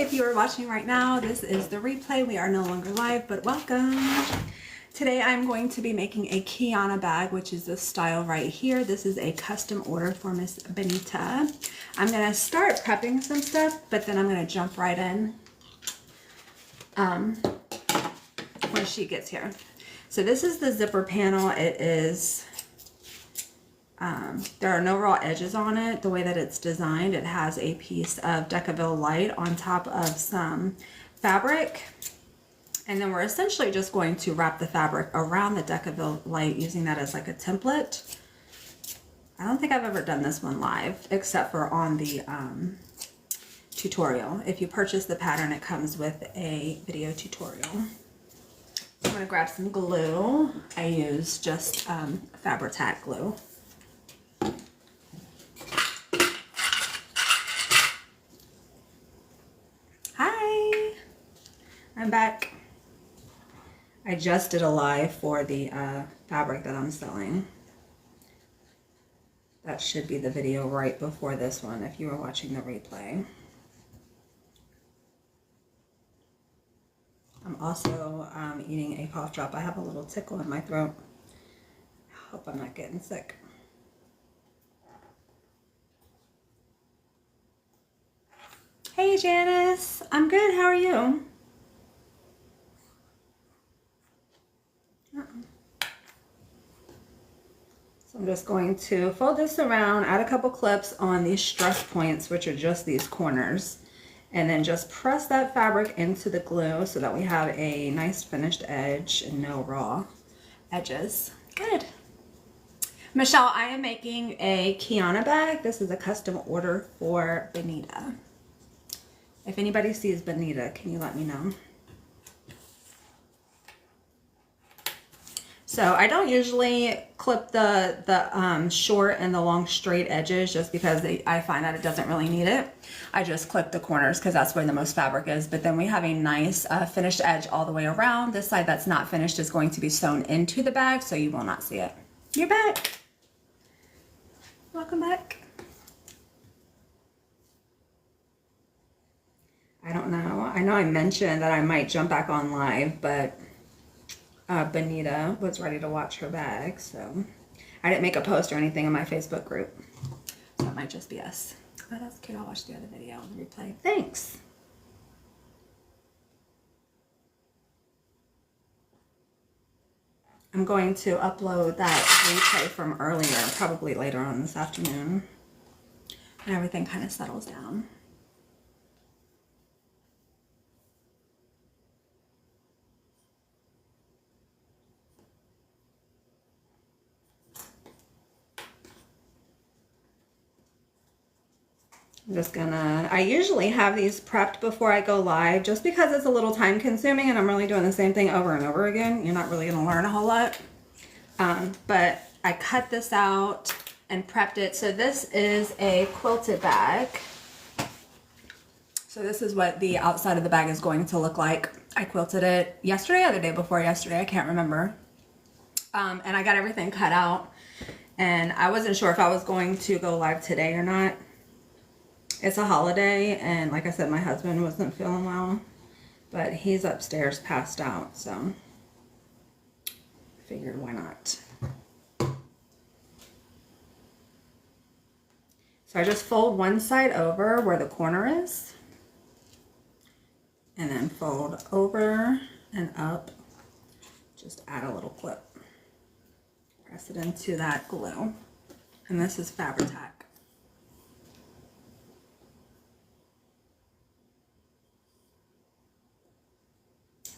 if you are watching right now, this is the replay. We are no longer live, but welcome. Today I'm going to be making a Kiana bag, which is this style right here. This is a custom order for Miss Benita. I'm going to start prepping some stuff, but then I'm going to jump right in when she gets here. So this is the zipper panel. It is, there are no raw edges on it. The way that it's designed, it has a piece of Decaville light on top of some fabric. And then we're essentially just going to wrap the fabric around the Decaville light using that as like a template. I don't think I've ever done this one live except for on the tutorial. If you purchase the pattern, it comes with a video tutorial. I'm going to grab some glue. I use just Fabri-Tac glue. Hi, I'm back. I just did a live for the fabric that I'm selling. That should be the video right before this one if you were watching the replay. I'm also eating a cough drop. I have a little tickle in my throat. I hope I'm not getting sick. Hey Janice, I'm good, how are you? So I'm just going to fold this around, add a couple clips on these stress points, which are just these corners, and then just press that fabric into the glue so that we have a nice finished edge and no raw edges. Good. Michelle, I am making a Kiana bag. This is a custom order for Benita. If anybody sees Benita, can you let me know? So I don't usually clip the short and the long straight edges just because I find that it doesn't really need it. I just clip the corners because that's where the most fabric is. But then we have a nice finished edge all the way around. This side that's not finished is going to be sewn into the bag, so you will not see it. You're back. Welcome back. I don't know. I know I mentioned that I might jump back on live, but Benita was ready to watch her bag, so I didn't make a post or anything in my Facebook group. So it might just be us. Oh, that's cute. I'll watch the other video and replay. Thanks. I'm going to upload that replay from earlier, probably later on this afternoon, and everything kind of settles down. I'm just gonna, I usually have these prepped before I go live just because it's a little time consuming and I'm really doing the same thing over and over again. You're not really gonna learn a whole lot. But I cut this out and prepped it. So this is a quilted bag. So this is what the outside of the bag is going to look like. I quilted it yesterday or the day before yesterday, I can't remember. And I got everything cut out and I wasn't sure if I was going to go live today or not. It's a holiday, and like I said, my husband wasn't feeling well, but he's upstairs passed out, so I figured why not. So I just fold one side over where the corner is, and then fold over and up, just add a little clip. Press it into that glue, and this is Fabri-Tac.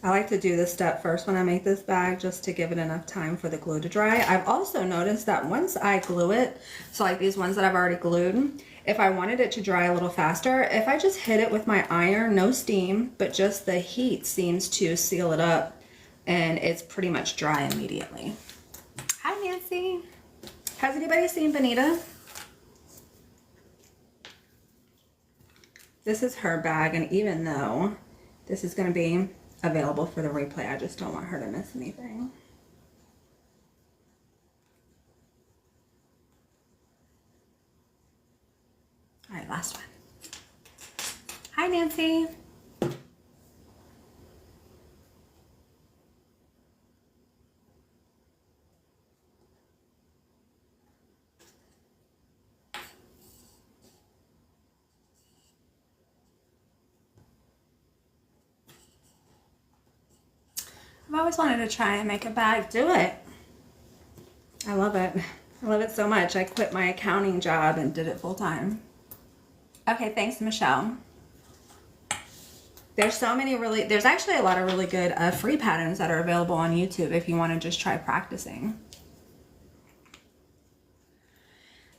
I like to do this step first when I make this bag just to give it enough time for the glue to dry. I've also noticed that once I glue it, so like these ones that I've already glued, if I wanted it to dry a little faster, if I just hit it with my iron, no steam, but just the heat seems to seal it up and it's pretty much dry immediately. Hi Nancy. Has anybody seen Benita? This is her bag, and even though this is going to be available for the replay, I just don't want her to miss anything. All right, last one. Hi, Nancy. I've always wanted to try and make a bag. Do it. I love it. I love it so much. I quit my accounting job and did it full time. Okay, thanks, Michelle. There's so many there's actually a lot of really good free patterns that are available on YouTube if you want to just try practicing.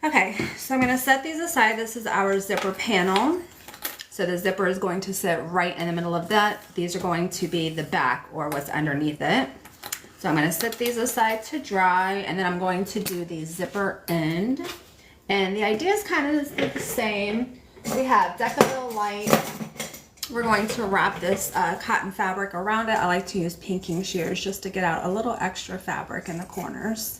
Okay, so I'm going to set these aside. This is our zipper panel. So the zipper is going to sit right in the middle of that. These are going to be the back or what's underneath it. So I'm going to set these aside to dry, and then I'm going to do the zipper end. And the idea is kind of the same. We have Decaville Light. We're going to wrap this cotton fabric around it. I like to use pinking shears just to get out a little extra fabric in the corners.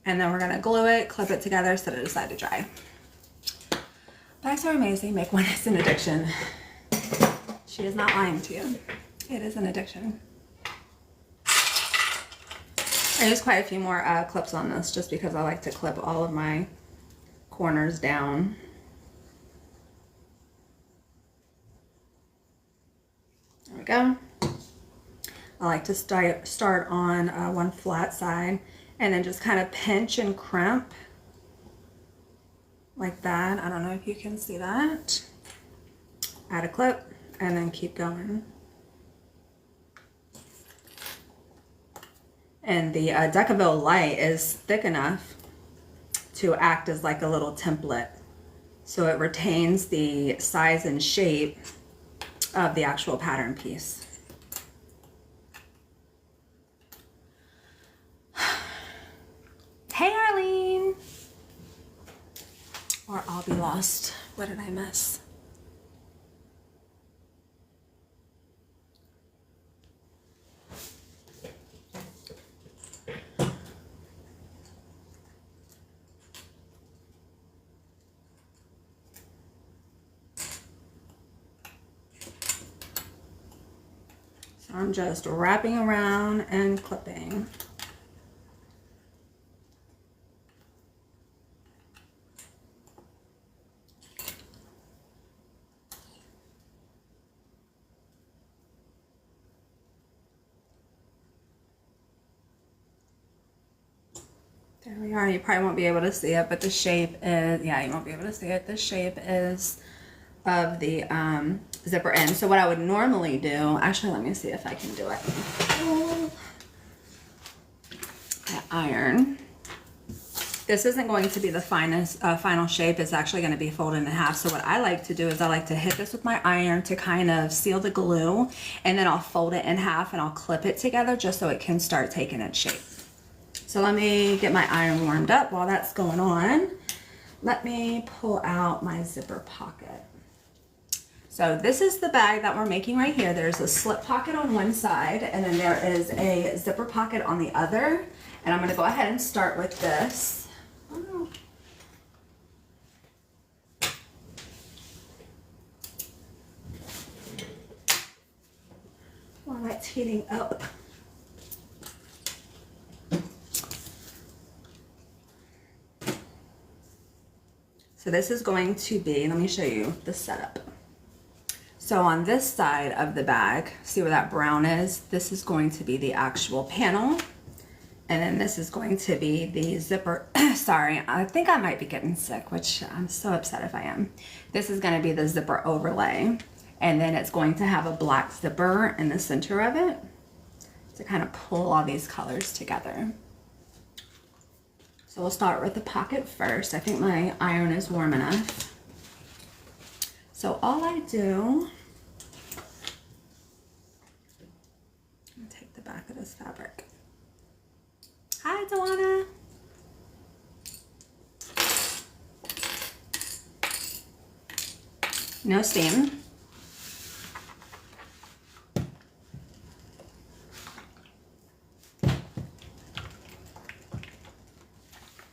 And then we're going to glue it, clip it together, set it aside to dry. Bags are amazing. Make one. It's an addiction. She is not lying to you. It is an addiction. I used quite a few more clips on this just because I like to clip all of my corners down. There we go. I like to start on one flat side and then just kind of pinch and crimp like that. I don't know if you can see that. Add a clip and then keep going. And the Decaville Light is thick enough to act as like a little template. So it retains the size and shape of the actual pattern piece. Hey Arlene! Or I'll be lost. What did I miss? So I'm just wrapping around and clipping. There we are. You probably won't be able to see it, but the shape is, yeah, you won't be able to see it. The shape is of the zipper end. So what I would normally do, actually, let me see if I can do it. I iron. This isn't going to be the finest final shape. It's actually going to be folded in half. So what I like to do is I like to hit this with my iron to kind of seal the glue, and then I'll fold it in half and I'll clip it together just so it can start taking its shape. So let me get my iron warmed up. While that's going on, let me pull out my zipper pocket. So this is the bag that we're making right here. There's a slip pocket on one side, and then there is a zipper pocket on the other. And I'm gonna go ahead and start with this. Oh. While that's heating up. So this is going to be, let me show you the setup. So on this side of the bag, see where that brown is? This is going to be the actual panel. And then this is going to be the zipper. Sorry, I think I might be getting sick, which I'm so upset if I am. This is gonna be the zipper overlay. And then it's going to have a black zipper in the center of it to kind of pull all these colors together. So we'll start with the pocket first. I think my iron is warm enough. So all I do, I'm gonna take the back of this fabric. Hi, Tawana. No steam.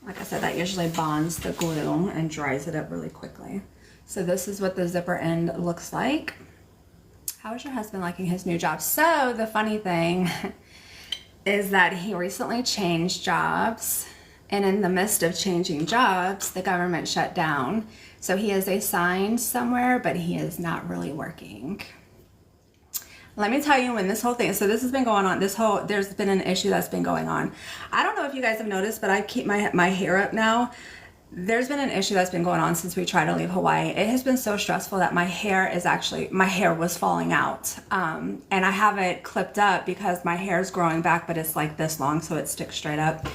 Like I said, that usually bonds the glue and dries it up really quickly. So this is what the zipper end looks like. How is your husband liking his new job? So the funny thing is that he recently changed jobs, and in the midst of changing jobs, the government shut down. So he is assigned somewhere, but he is not really working. Let me tell you when this whole thing, so this has been going on, there's been an issue that's been going on. I don't know if you guys have noticed, but I keep my hair up now. There's been an issue that's been going on since we tried to leave Hawaii. It has been so stressful that my hair was falling out. And I have it clipped up because my hair is growing back, but it's like this long, so it sticks straight up.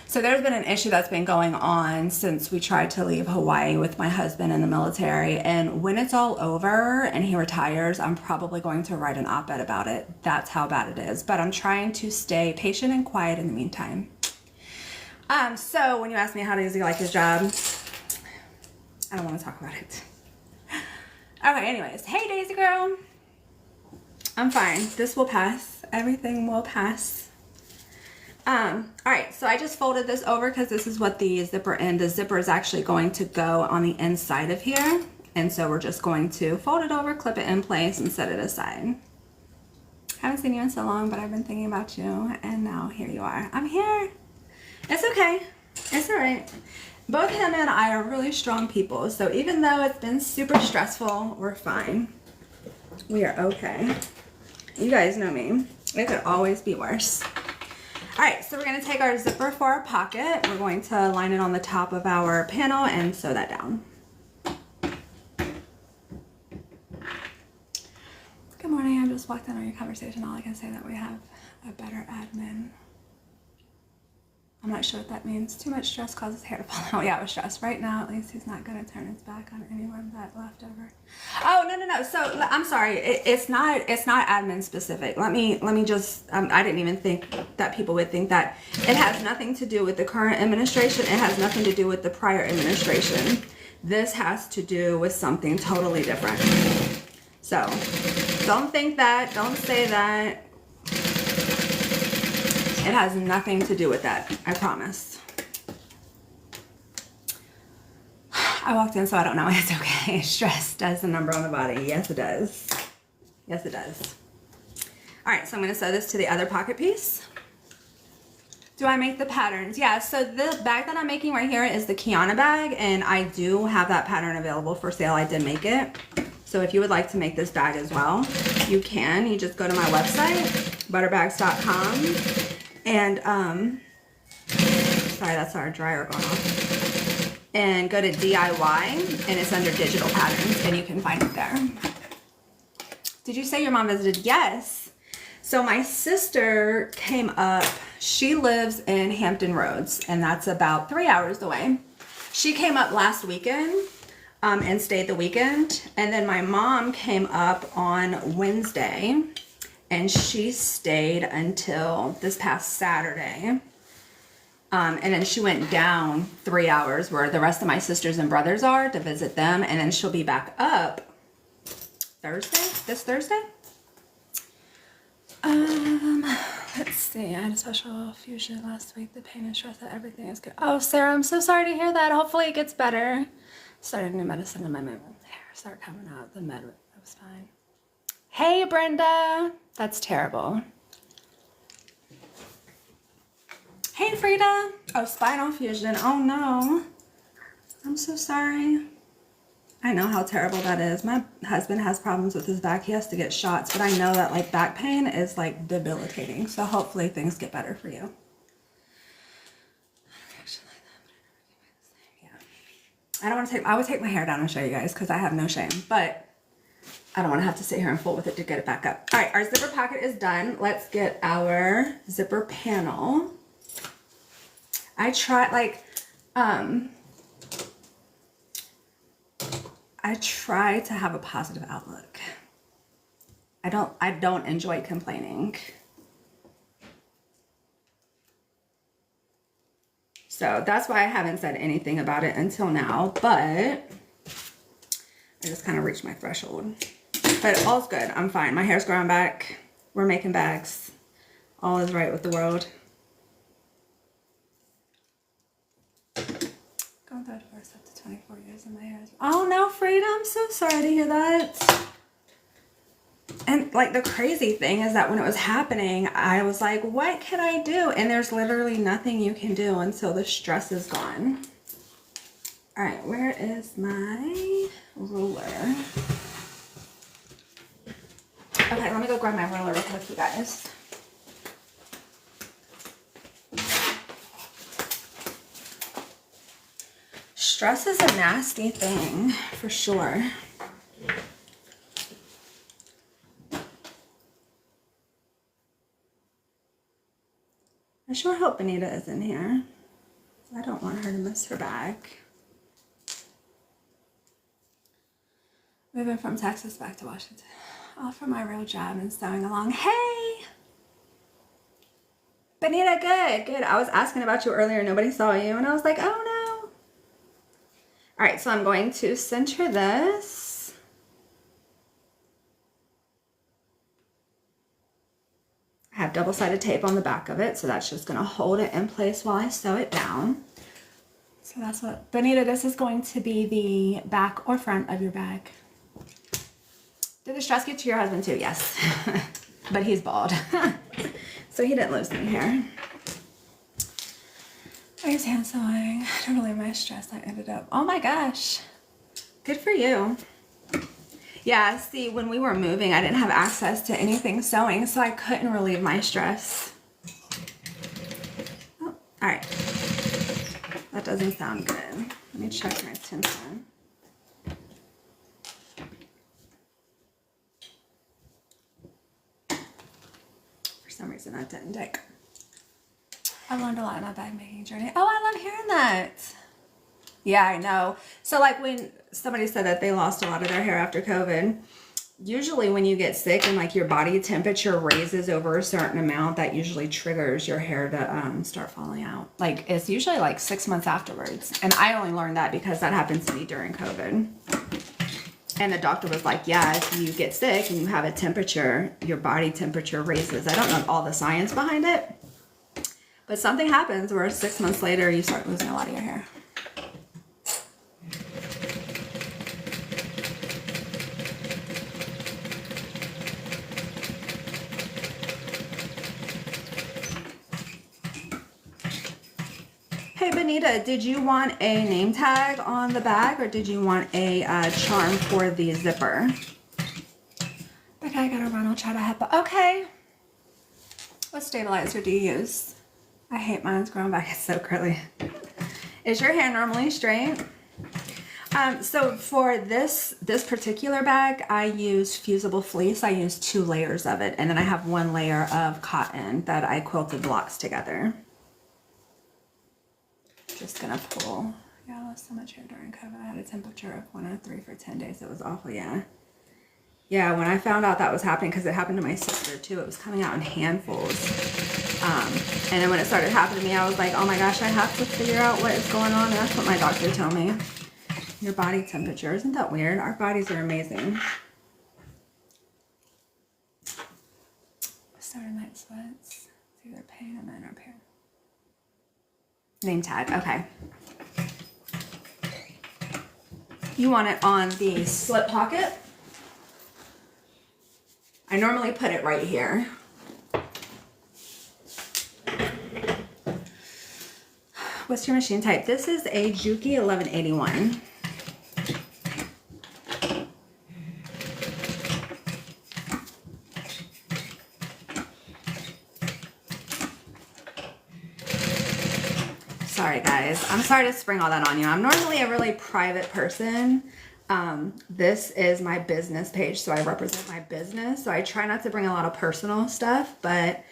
So there's been an issue that's been going on since we tried to leave Hawaii with my husband in the military. And when it's all over and he retires, I'm probably going to write an op-ed about it. That's how bad it is. But I'm trying to stay patient and quiet in the meantime. So when you ask me how does he like his job, I don't want to talk about it. Okay, anyways. Hey, Daisy girl. I'm fine. This will pass. Everything will pass. All right, so I just folded this over because this is what the zipper is actually going to go on the inside of here. And so we're just going to fold it over, clip it in place, and set it aside. Haven't seen you in so long, but I've been thinking about you, and now here you are. I'm here. It's okay. It's all right. Both him and I are really strong people, so even though it's been super stressful, we're fine. We are okay. You guys know me. It could always be worse. All right, so we're going to take our zipper for our pocket. We're going to line it on the top of our panel and sew that down. Good morning. I just walked in on your conversation. All I can say that we have a better admin. I'm not sure what that means. Too much stress causes hair to fall out. Yeah, it was stress. Right now, at least he's not going to turn his back on anyone that left over. Oh, no. So I'm sorry. It's not admin specific. Let me just, I didn't even think that people would think that. It has nothing to do with the current administration. It has nothing to do with the prior administration. This has to do with something totally different. So don't think that, don't say that. It has nothing to do with that, I promise. I walked in, so I don't know. It's okay. Stress does the number on the body. Yes, it does. Yes, it does. All right, so I'm going to sew this to the other pocket piece. Do I make the patterns? Yeah, so the bag that I'm making right here is the Kiana bag, and I do have that pattern available for sale. I did make it. So if you would like to make this bag as well, you can. You just go to my website, butterbags.com. And, sorry, that's our dryer going off. And go to DIY, and it's under digital patterns, and you can find it there. Did you say your mom visited? Yes. So my sister came up. She lives in Hampton Roads, and that's about 3 hours away. She came up last weekend and stayed the weekend. And then my mom came up on Wednesday. And she stayed until this past Saturday. And then she went down 3 hours where the rest of my sisters and brothers are to visit them. And then she'll be back up this Thursday. Let's see. I had a special fusion last week. The pain and stress that everything is good. Oh, Sarah, I'm so sorry to hear that. Hopefully it gets better. Started new medicine and my hair started coming out. The med, it was fine. Hey, Brenda. That's terrible. Hey, Frida. Oh, spinal fusion. Oh, no. I'm so sorry. I know how terrible that is. My husband has problems with his back. He has to get shots, but I know that like back pain is like debilitating. So hopefully things get better for you. Yeah. I would take my hair down and show you guys because I have no shame, but I don't want to have to sit here and fool with it to get it back up. All right, our zipper pocket is done. Let's get our zipper panel. I try to have a positive outlook. I don't enjoy complaining. So that's why I haven't said anything about it until now, but I just kind of reached my threshold. But all's good. I'm fine. My hair's growing back. We're making bags. All is right with the world. Going through a divorce up to 24 years and my hair is... Oh no, Frida. I'm so sorry to hear that. And like the crazy thing is that when it was happening, I was like, what can I do? And there's literally nothing you can do until the stress is gone. All right, where is my ruler? Okay, let me go grab grab my ruler real quick, you guys. Stress is a nasty thing, for sure. I sure hope Benita is in here. I don't want her to miss her bag. Moving from Texas back to Washington. All for my real job and sewing along. Hey! Benita, good, good. I was asking about you earlier. Nobody saw you. And I was like, oh no. All right, so I'm going to center this. I have double-sided tape on the back of it, so that's just going to hold it in place while I sew it down. So that's what, Benita, this is going to be the back or front of your bag. Did the stress get to your husband too? Yes. But he's bald. So he didn't lose any hair. I was hand sewing. I don't believe my stress. I ended up, oh my gosh. Good for you. Yeah, see, when we were moving, I didn't have access to anything sewing, so I couldn't relieve my stress. Oh, all right. That doesn't sound good. Let me check my tension. For some reason, that didn't take. I learned a lot in my bag making journey. Oh, I love hearing that. Yeah, I know. So like when somebody said that they lost a lot of their hair after COVID, usually when you get sick and like your body temperature raises over a certain amount, that usually triggers your hair to start falling out. Like it's usually like 6 months afterwards. And I only learned that because that happened to me during COVID. And the doctor was like, yeah, if you get sick and you have a temperature, your body temperature raises. I don't know all the science behind it, but something happens where 6 months later you start losing a lot of your hair. Hey Benita, did you want a name tag on the bag or did you want a charm for the zipper? Okay, I gotta run, I'll try to help. Okay. What stabilizer do you use? I hate mine's growing back, it's so curly. Is your hair normally straight? So for this particular bag, I use fusible fleece. I use 2 layers of it, and then I have 1 layer of cotton that I quilted blocks together. Just gonna pull. Yeah, I lost so much hair during COVID. I had a temperature of 103 for 10 days. It was awful, yeah. Yeah, when I found out that was happening, because it happened to my sister too, it was coming out in handfuls. And then when it started happening to me, I was like, oh my gosh, I have to figure out what is going on. And that's what my doctor told me. Your body temperature. Isn't that weird? Our bodies are amazing. Saturday night sweats. It's either pain and then or pain. Name tag, okay. You want it on the slip pocket? I normally put it right here. What's your machine type? This is a Juki 1181. Sorry guys, I'm sorry to spring all that on you. I'm normally a really private person. This is my business page, so I represent my business. So I try not to bring a lot of personal stuff, but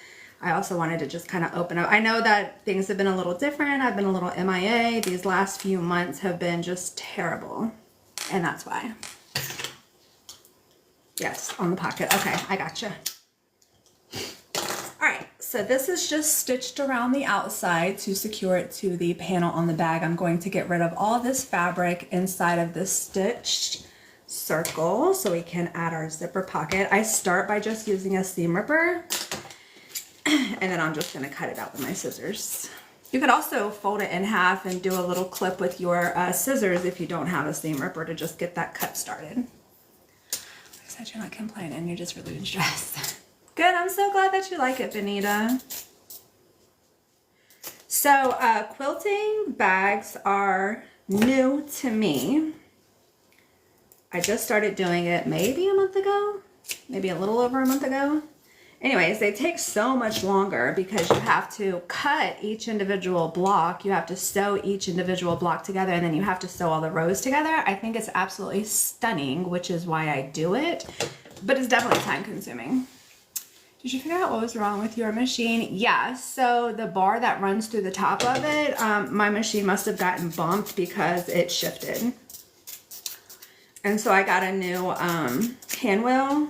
I also wanted to just kind of open up. I know that things have been a little different. I've been a little MIA. These last few months have been just terrible, and that's why. Yes, on the pocket. Okay, I gotcha. All right, so this is just stitched around the outside to secure it to the panel on the bag. I'm going to get rid of all this fabric inside of this stitched circle so we can add our zipper pocket. I start by just using a seam ripper, and then I'm just gonna cut it out with my scissors. You could also fold it in half and do a little clip with your scissors if you don't have a seam ripper to just get that cut started. Like I said, you're not complaining, you're just relieving stress. Good, I'm so glad that you like it, Benita. So quilting bags are new to me. I just started doing it maybe a month ago, maybe a little over a month ago. Anyways, they take so much longer because you have to cut each individual block. You have to sew each individual block together, and then you have to sew all the rows together. I think it's absolutely stunning, which is why I do it, but it's definitely time consuming. Did you figure out what was wrong with your machine? Yeah, so the bar that runs through the top of it, my machine must have gotten bumped because it shifted. And so I got a new hand wheel.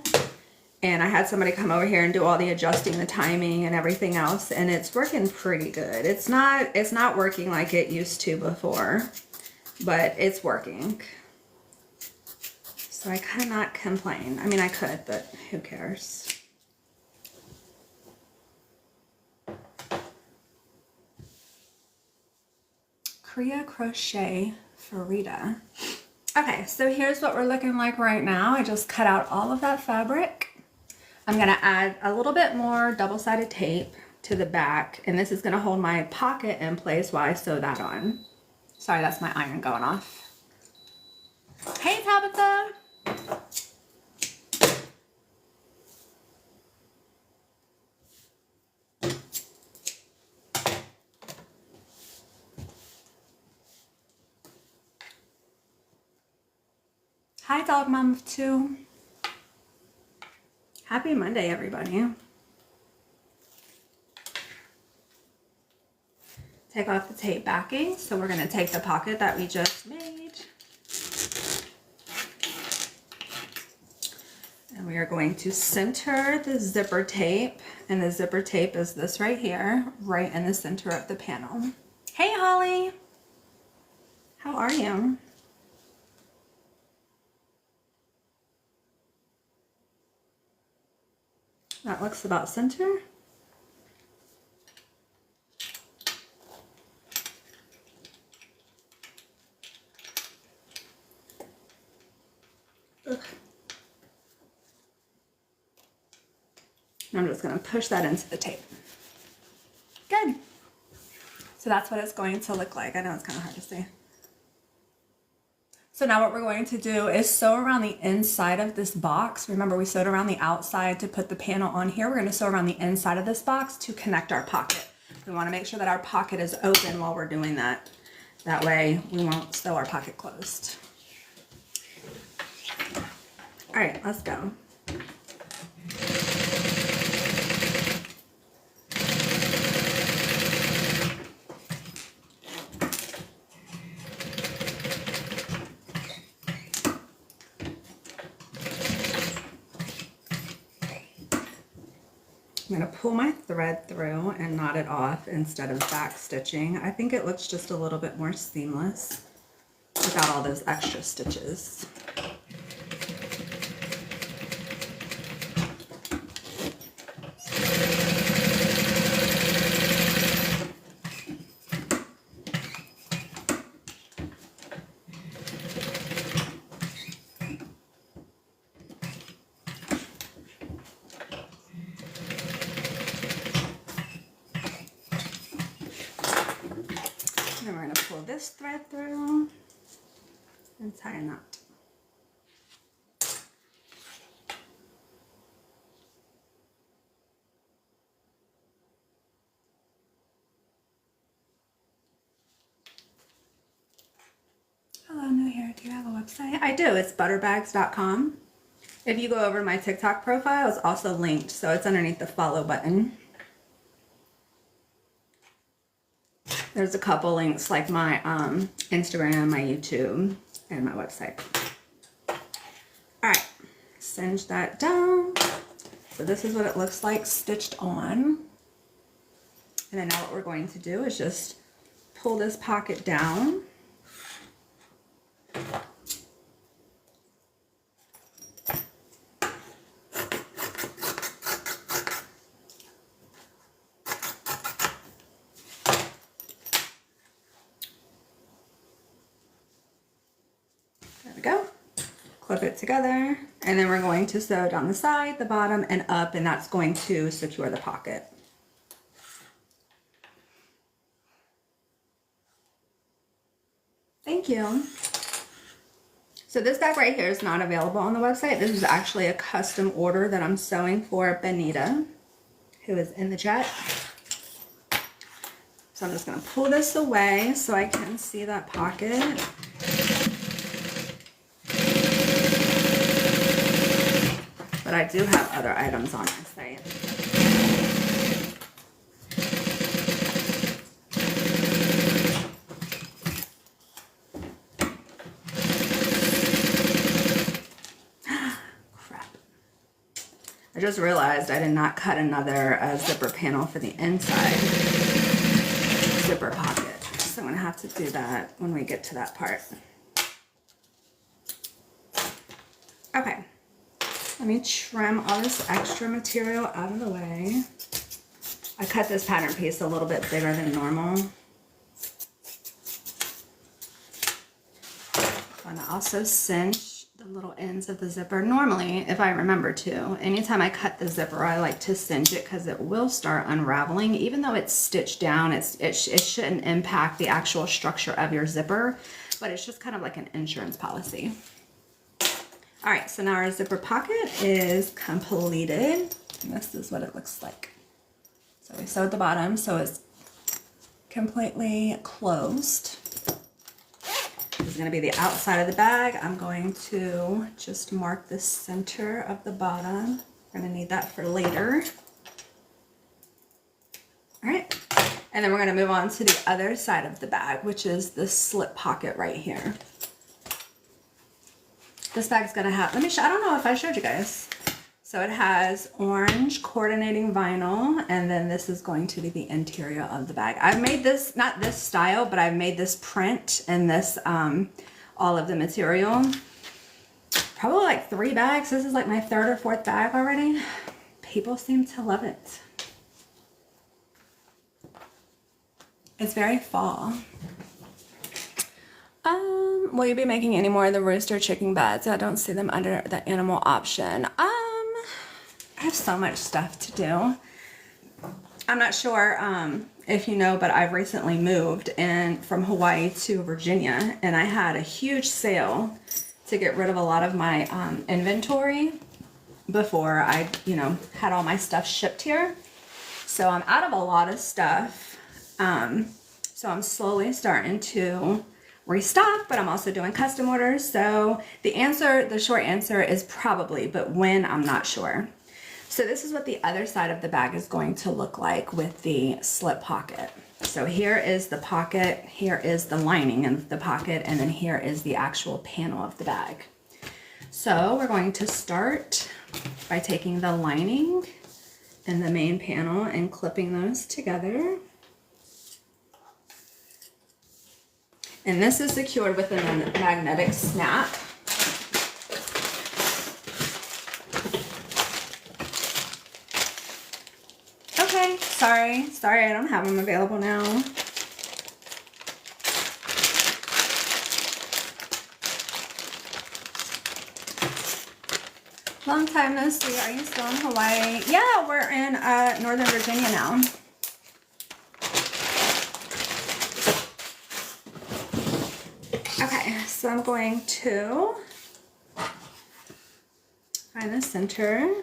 And I had somebody come over here and do all the adjusting, the timing and everything else, and it's working pretty good. It's not working like it used to before, but it's working. So I cannot complain. I mean, I could, but who cares? Korea crochet for Rita. Okay, so here's what we're looking like right now. I just cut out all of that fabric. I'm gonna add a little bit more double-sided tape to the back, and this is gonna hold my pocket in place while I sew that on. Sorry, that's my iron going off. Hey, Tabitha. Hi, Dog Mom of 2. Happy Monday, everybody. Take off the tape backing. So we're gonna take the pocket that we just made. And we are going to center the zipper tape. And the zipper tape is this right here, right in the center of the panel. Hey, Holly. How are you? That looks about center. Ugh. I'm just going to push that into the tape. Good. So that's what it's going to look like. I know it's kind of hard to see. So now what we're going to do is sew around the inside of this box. Remember, we sewed around the outside to put the panel on here. We're going to sew around the inside of this box to connect our pocket. We want to make sure that our pocket is open while we're doing that. That way we won't sew our pocket closed. All right, let's go. I'm going to pull my thread through and knot it off instead of back stitching. I think it looks just a little bit more seamless without all those extra stitches. And we're going to pull this thread through and tie a knot. Hello, new here. Do you have a website? I do. It's butterbags.com. If you go over to my TikTok profile, it's also linked, so it's underneath the follow button. There's a couple links like my Instagram, my YouTube, and my website. All right, cinch that down. So this is what it looks like stitched on. And then now what we're going to do is just pull this pocket down. Go. Clip it together, and then we're going to sew down the side, the bottom, and up, and that's going to secure the pocket. Thank you. So this bag right here is not available on the website. This is actually a custom order that I'm sewing for Benita, who is in the chat. So I'm just gonna pull this away so I can see that pocket. But I do have other items on my site. I just realized I did not cut another zipper panel for the inside zipper pocket. So I'm gonna have to do that when we get to that part. Okay, let me trim all this extra material out of the way. I cut this pattern piece a little bit bigger than normal. I'm gonna also cinch the little ends of the zipper. Normally, if I remember to, anytime I cut the zipper, I like to cinch it because it will start unraveling. Even though it's stitched down, it shouldn't impact the actual structure of your zipper, but it's just kind of like an insurance policy. All right, so now our zipper pocket is completed. And this is what it looks like. So we sewed the bottom, so it's completely closed. This is going to be the outside of the bag. I'm going to just mark the center of the bottom. We're going to need that for later. All right. And then we're going to move on to the other side of the bag, which is the slip pocket right here. This bag's going to have, I don't know if I showed you guys. So it has orange coordinating vinyl, and then this is going to be the interior of the bag. I've made this, not this style, but I've made this print and this, all of the material. Probably like 3 bags. This is like my 3rd or 4th bag already. People seem to love it. It's very fall. Will you be making any more of the rooster chicken beds? I don't see them under the animal option. I have so much stuff to do. I'm not sure if you know, but I've recently moved from Hawaii to Virginia, and I had a huge sale to get rid of a lot of my inventory before I, had all my stuff shipped here. So I'm out of a lot of stuff. So I'm slowly starting to restock, but I'm also doing custom orders. So the short answer is probably, but when, I'm not sure. So this is what the other side of the bag is going to look like with the slip pocket. So here is the pocket, here is the lining of the pocket, and then here is the actual panel of the bag. So we're going to start by taking the lining and the main panel and clipping those together. And this is secured with a magnetic snap. Okay, sorry, I don't have them available now. Long time no see. Are you still in Hawaii? Yeah, we're in Northern Virginia now. Okay, so I'm going to find the center.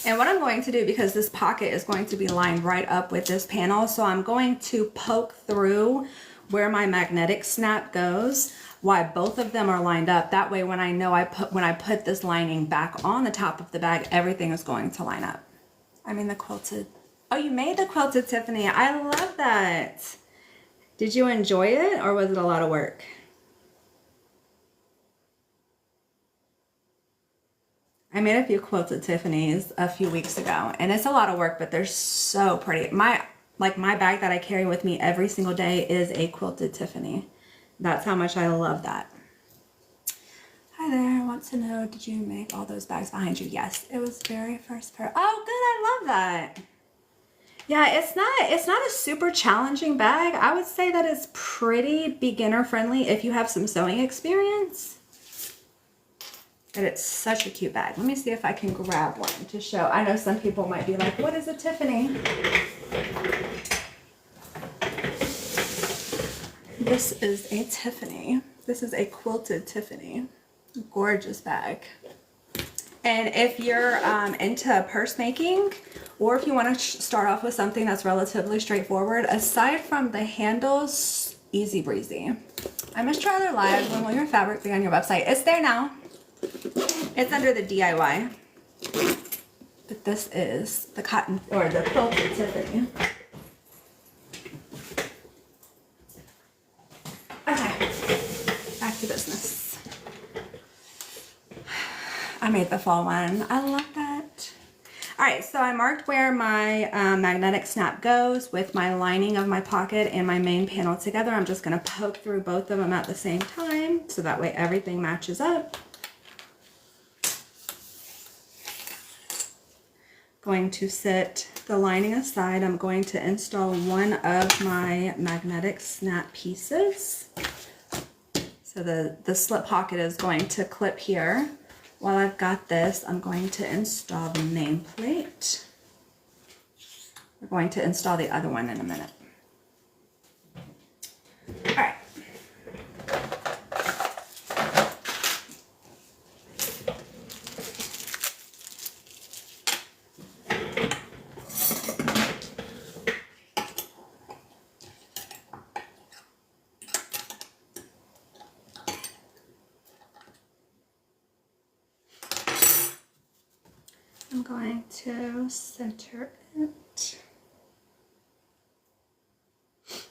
And what I'm going to do, because this pocket is going to be lined right up with this panel, so I'm going to poke through where my magnetic snap goes while both of them are lined up. That way when I know when I put this lining back on the top of the bag, everything is going to line up. I mean the quilted. Oh, you made the quilted Tiffany. I love that. Did you enjoy it, or was it a lot of work? I made a few quilted Tiffany's a few weeks ago, and it's a lot of work, but they're so pretty. My bag that I carry with me every single day is a quilted Tiffany. That's how much I love that. Hi there, I want to know, did you make all those bags behind you? Yes, it was very first pair. Oh, good, I love that. Yeah, it's not a super challenging bag. I would say that it's pretty beginner friendly if you have some sewing experience. But it's such a cute bag. Let me see if I can grab one to show. I know some people might be like, what is a Tiffany? This is a Tiffany. This is a quilted Tiffany. Gorgeous bag. And if you're into purse making, or if you want to start off with something that's relatively straightforward, aside from the handles, easy breezy. I must try their live. When will your fabric be on your website? It's there now. It's under the DIY. But this is the cotton, or the quilted Tiffany. Okay, back to business. I made the fall one. I love that. All right, so I marked where my magnetic snap goes with my lining of my pocket and my main panel together. I'm just gonna poke through both of them at the same time so that way everything matches up. Going to set the lining aside. I'm going to install one of my magnetic snap pieces. So the slip pocket is going to clip here. While I've got this, I'm going to install the nameplate. We're going to install the other one in a minute. All right. I'm going to center it. Let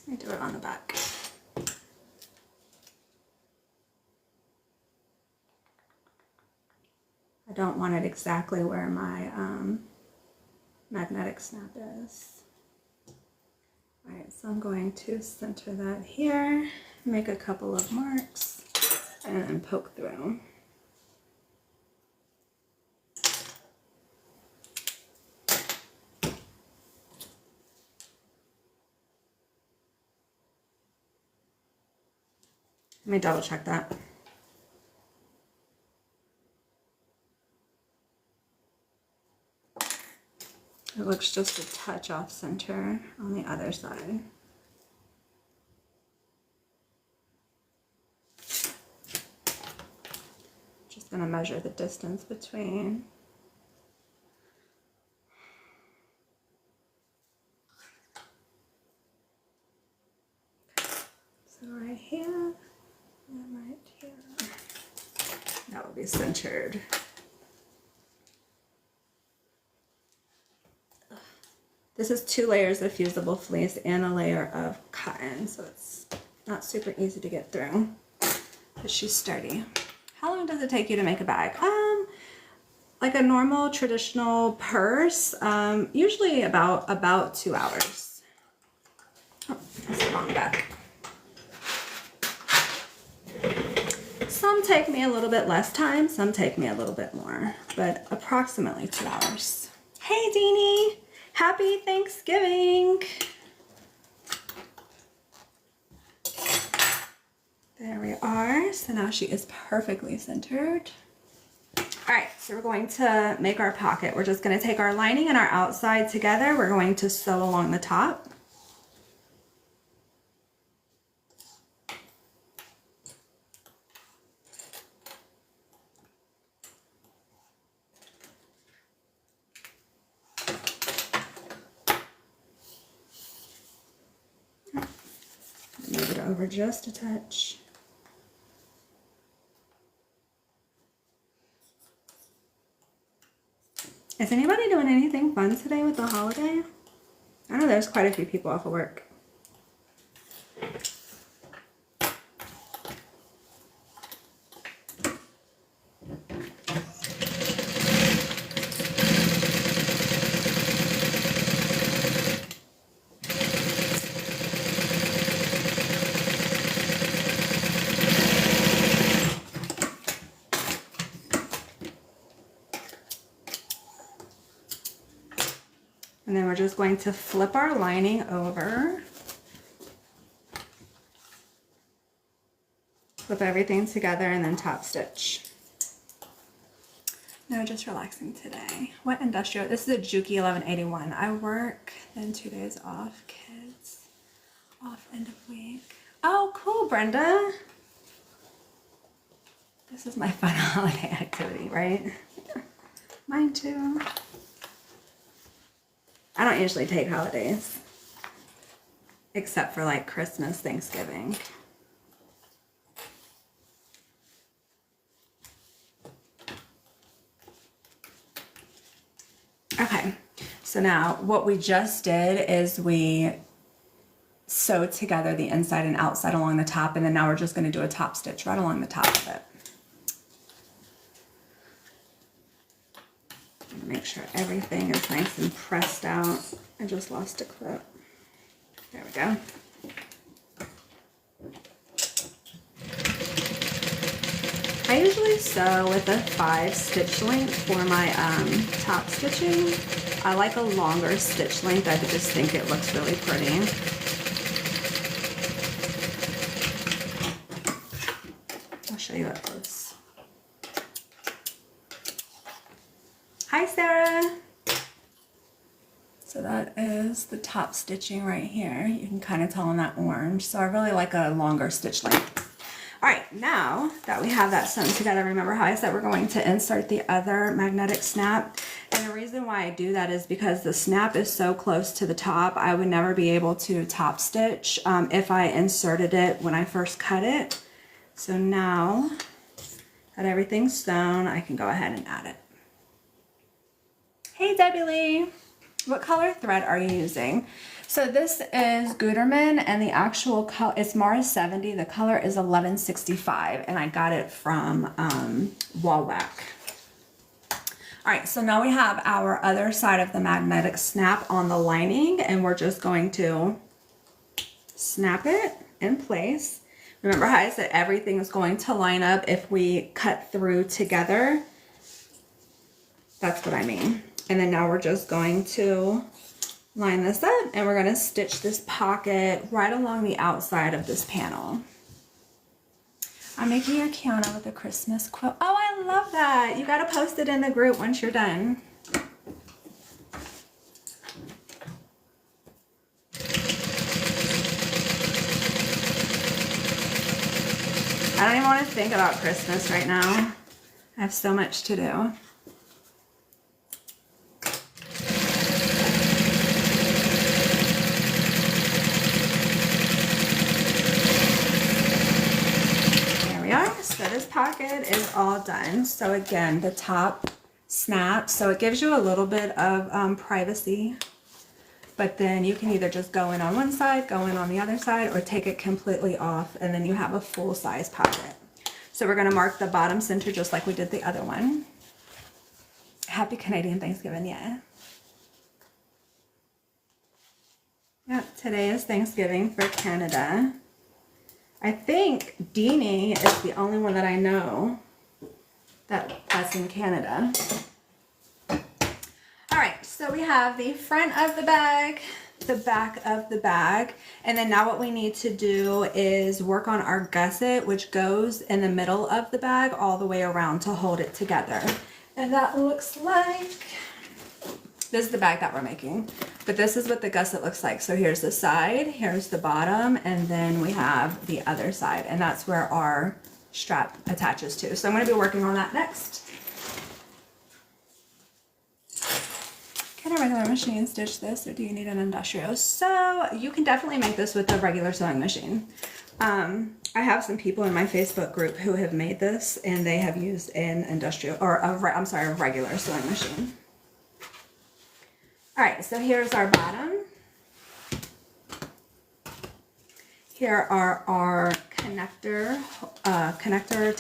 me do it on the back. I don't want it exactly where my magnetic snap is. All right, so I'm going to center that here, make a couple of marks, and then poke through. Let me double check that. It looks just a touch off center on the other side. Just gonna measure the distance between. So right here. And right here. That will be centered. This is 2 layers of fusible fleece and a layer of cotton, so it's not super easy to get through, but she's sturdy. How long does it take you to make a bag? Like a normal traditional purse, usually about 2 hours. Oh, that's the wrong bag. Some take me a little bit less time, some take me a little bit more, but approximately 2 hours. Hey, Deanie, happy Thanksgiving. There we are. So now she is perfectly centered. All right, so we're going to make our pocket. We're just going to take our lining and our outside together. We're going to sew along the top. Move it over just a touch. Is anybody doing anything fun today with the holiday? I know there's quite a few people off of work. And then we're just going to flip our lining over. Flip everything together and then top stitch. No, just relaxing today. What industrial? This is a Juki 1181. I work, then 2 days off, kids. Off end of week. Oh, cool, Brenda. This is my fun holiday activity, right? Mine too. I don't usually take holidays, except for like Christmas, Thanksgiving. Okay, so now what we just did is we sewed together the inside and outside along the top, and then now we're just going to do a top stitch right along the top of it. Make sure everything is nice and pressed out. I just lost a clip. There we go. I usually sew with a 5 stitch length for my top stitching. I like a longer stitch length. I just think it looks really pretty. I'll show you up close. Hi, Sarah. So that is the top stitching right here. You can kind of tell in that orange. So I really like a longer stitch length. All right, now that we have that sewn together, remember how I said we're going to insert the other magnetic snap? And the reason why I do that is because the snap is so close to the top, I would never be able to top stitch if I inserted it when I first cut it. So now that everything's sewn, I can go ahead and add it. Hey, Debbie Lee. What color thread are you using? So this is Gutermann, and the actual color is Mars 70. The color is 1165, and I got it from Wallwack. All right, so now we have our other side of the magnetic snap on the lining, and we're just going to snap it in place. Remember how I said everything is going to line up if we cut through together? That's what I mean. And then now we're just going to line this up, and we're going to stitch this pocket right along the outside of this panel. I'm making your Kiana with a Christmas quilt. Oh, I love that. You got to post it in the group once you're done. I don't even want to think about Christmas right now. I have so much to do. So this pocket is all done. So again, the top snaps, so it gives you a little bit of privacy, but then you can either just go in on one side, go in on the other side, or take it completely off, and then you have a full size pocket. So we're going to mark the bottom center just like we did the other one. Happy Canadian Thanksgiving, yeah. Yep, today is Thanksgiving for Canada. I think Deanie is the only one that I know that's in Canada. All right, so we have the front of the bag, the back of the bag, and then now what we need to do is work on our gusset, which goes in the middle of the bag all the way around to hold it together. And that looks like, this is the bag that we're making, but this is what the gusset looks like. So here's the side, here's the bottom, and then we have the other side, and that's where our strap attaches to. So I'm going to be working on that next. Can a regular machine stitch this, or do you need an industrial? So you can definitely make this with a regular sewing machine. I have some people in my Facebook group who have made this, and they have used an industrial, or a regular sewing machine. All right, so here's our bottom. Here are our connector connectors,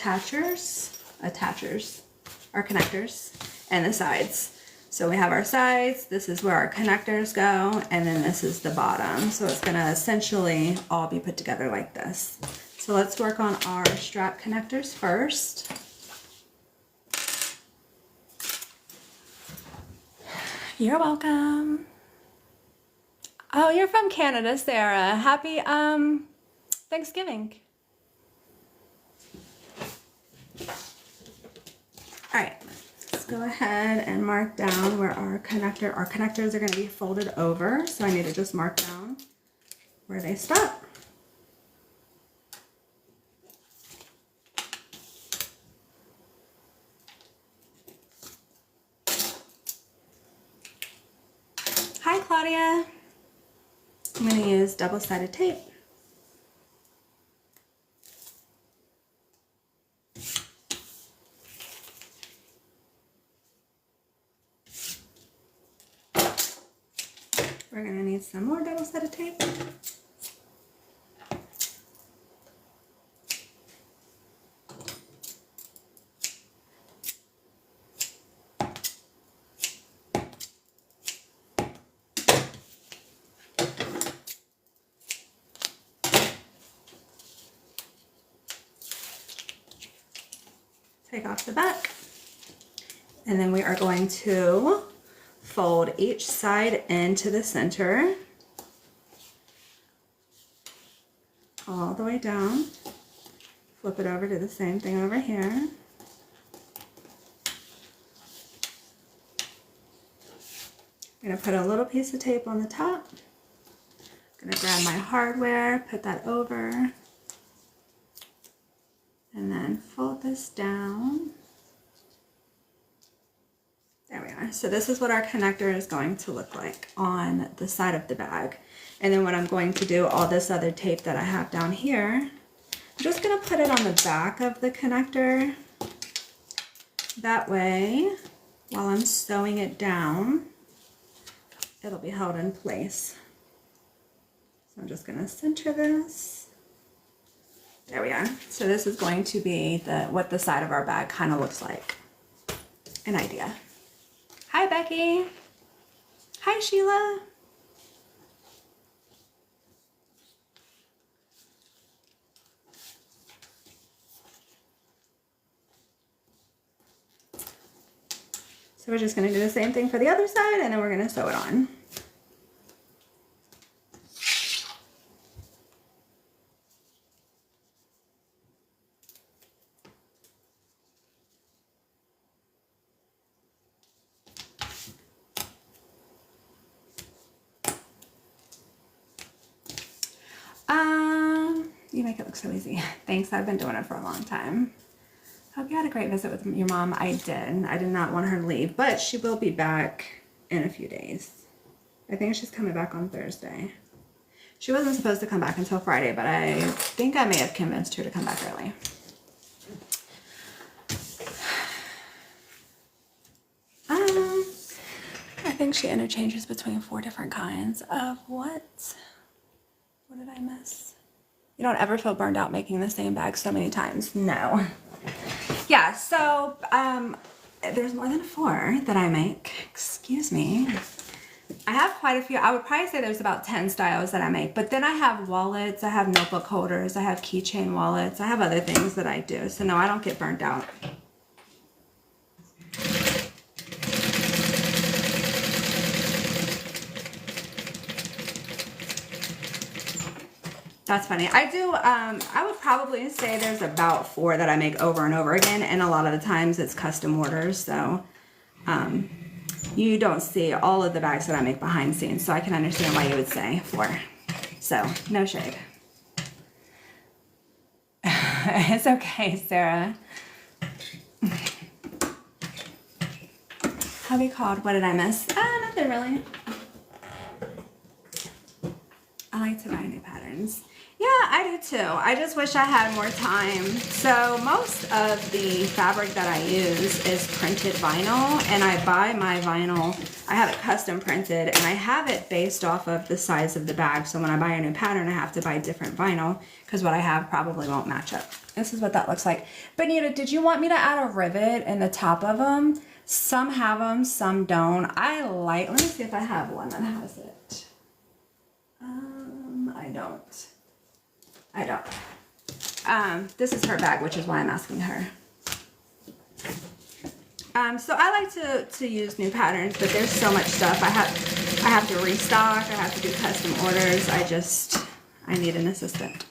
and the sides. So we have our sides, this is where our connectors go, and then this is the bottom. So it's gonna essentially all be put together like this. So let's work on our strap connectors first. You're welcome. Oh, you're from Canada, Sarah. Happy Thanksgiving. All right, let's go ahead and mark down where our connectors are going to be folded over. So I need to just mark down where they stop. Claudia. I'm going to use double-sided tape. We're going to need some more double-sided tape. Take off the back, and then we are going to fold each side into the center all the way down. Flip it over, do the same thing over here. I'm going to put a little piece of tape on the top. I'm going to grab my hardware, put that over, and then fold this down. There we are. So this is what our connector is going to look like on the side of the bag. And then what I'm going to do, all this other tape that I have down here, I'm just going to put it on the back of the connector. That way, while I'm sewing it down, it'll be held in place. So I'm just going to center this. There we are. So this is going to be what the side of our bag kind of looks like. An idea. Hi, Becky. Hi, Sheila. So we're just going to do the same thing for the other side, and then we're going to sew it on. You make it look so easy. Thanks, I've been doing it for a long time. Hope you had a great visit with your mom. I did. I did not want her to leave, but she will be back in a few days. I think she's coming back on Thursday. She wasn't supposed to come back until Friday, but I think I may have convinced her to come back early. I think she interchanges between 4 different kinds of what? What did I miss? You don't ever feel burned out making the same bag so many times. No. Yeah, so there's more than 4 that I make. Excuse me. I have quite a few. I would probably say there's about 10 styles that I make. But then I have wallets, I have notebook holders, I have keychain wallets, I have other things that I do. So no, I don't get burnt out. That's funny. I do, I would probably say there's about 4 that I make over and over again, and a lot of the times it's custom orders, so you don't see all of the bags that I make behind scenes, so I can understand why you would say 4. So, no shade. It's okay, Sarah. Hubby called. What did I miss? Nothing really. I like to buy new patterns. Yeah, I do too. I just wish I had more time. So most of the fabric that I use is printed vinyl, and I buy my vinyl, I have it custom printed, and I have it based off of the size of the bag. So when I buy a new pattern, I have to buy different vinyl because what I have probably won't match up. This is what that looks like. Benita, did you want me to add a rivet in the top of them? Some have them, some don't. Let me see if I have one that has it. I don't. This is her bag, which is why I'm asking her. So I like to use new patterns, but there's so much stuff. I have to restock. I have to do custom orders. I need an assistant.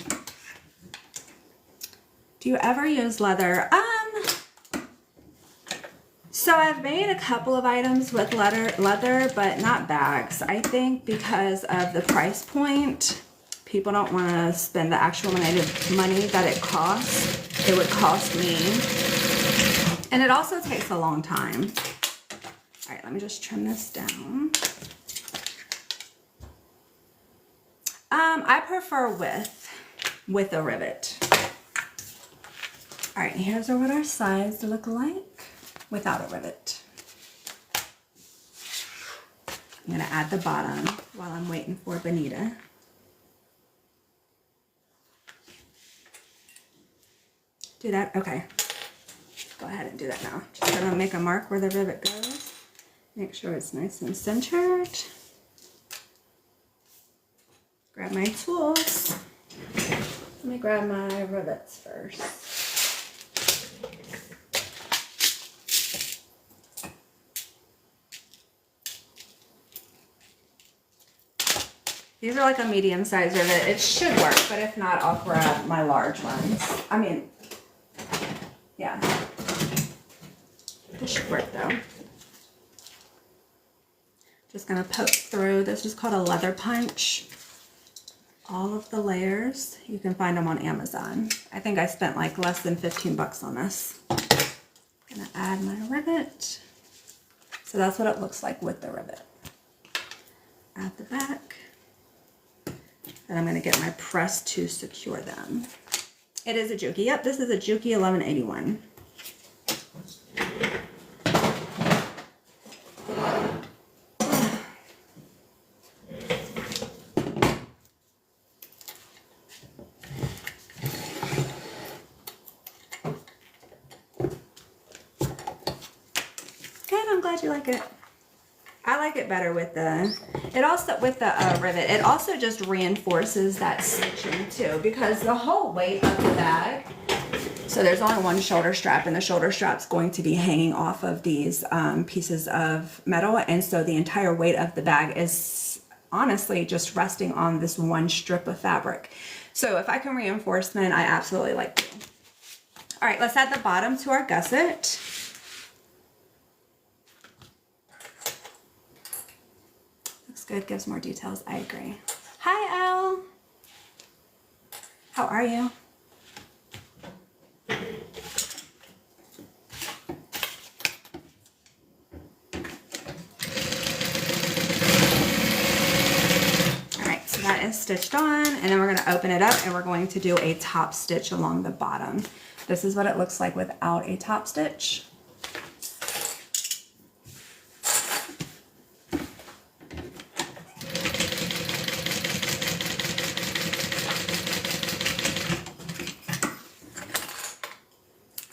Do you ever use leather? So I've made a couple of items with leather, but not bags. I think because of the price point, people don't want to spend the actual money that it costs. It would cost me. And it also takes a long time. All right, let me just trim this down. I prefer with a rivet. All right, here's what our sides look like without a rivet. I'm gonna add the bottom while I'm waiting for Benita. Do that, okay. Go ahead and do that now. Just gonna make a mark where the rivet goes. Make sure it's nice and centered. Grab my tools. Let me grab my rivets first. These are like a medium-sized rivet. It should work, but if not, I'll grab my large ones. I mean, yeah. This should work though. Just gonna poke through. This is called a leather punch. All of the layers. You can find them on Amazon. I think I spent like less than 15 bucks on this. Gonna add my rivet. So that's what it looks like with the rivet. Add the back. And I'm gonna get my press to secure them. It is a Juki. Yep, this is a Juki 1181. I'm glad you like it. I like it better with the, rivet. It also just reinforces that stitching too, because the whole weight of the bag, so there's only one shoulder strap, and the shoulder strap's going to be hanging off of these pieces of metal, and so the entire weight of the bag is honestly just resting on this one strip of fabric. So if I can reinforcement, I absolutely like it. All right, let's add the bottom to our gusset. Good, gives more details. I agree. Hi, Elle. How are you? All right, so that is stitched on, and then we're going to open it up, and we're going to do a top stitch along the bottom. This is what it looks like without a top stitch.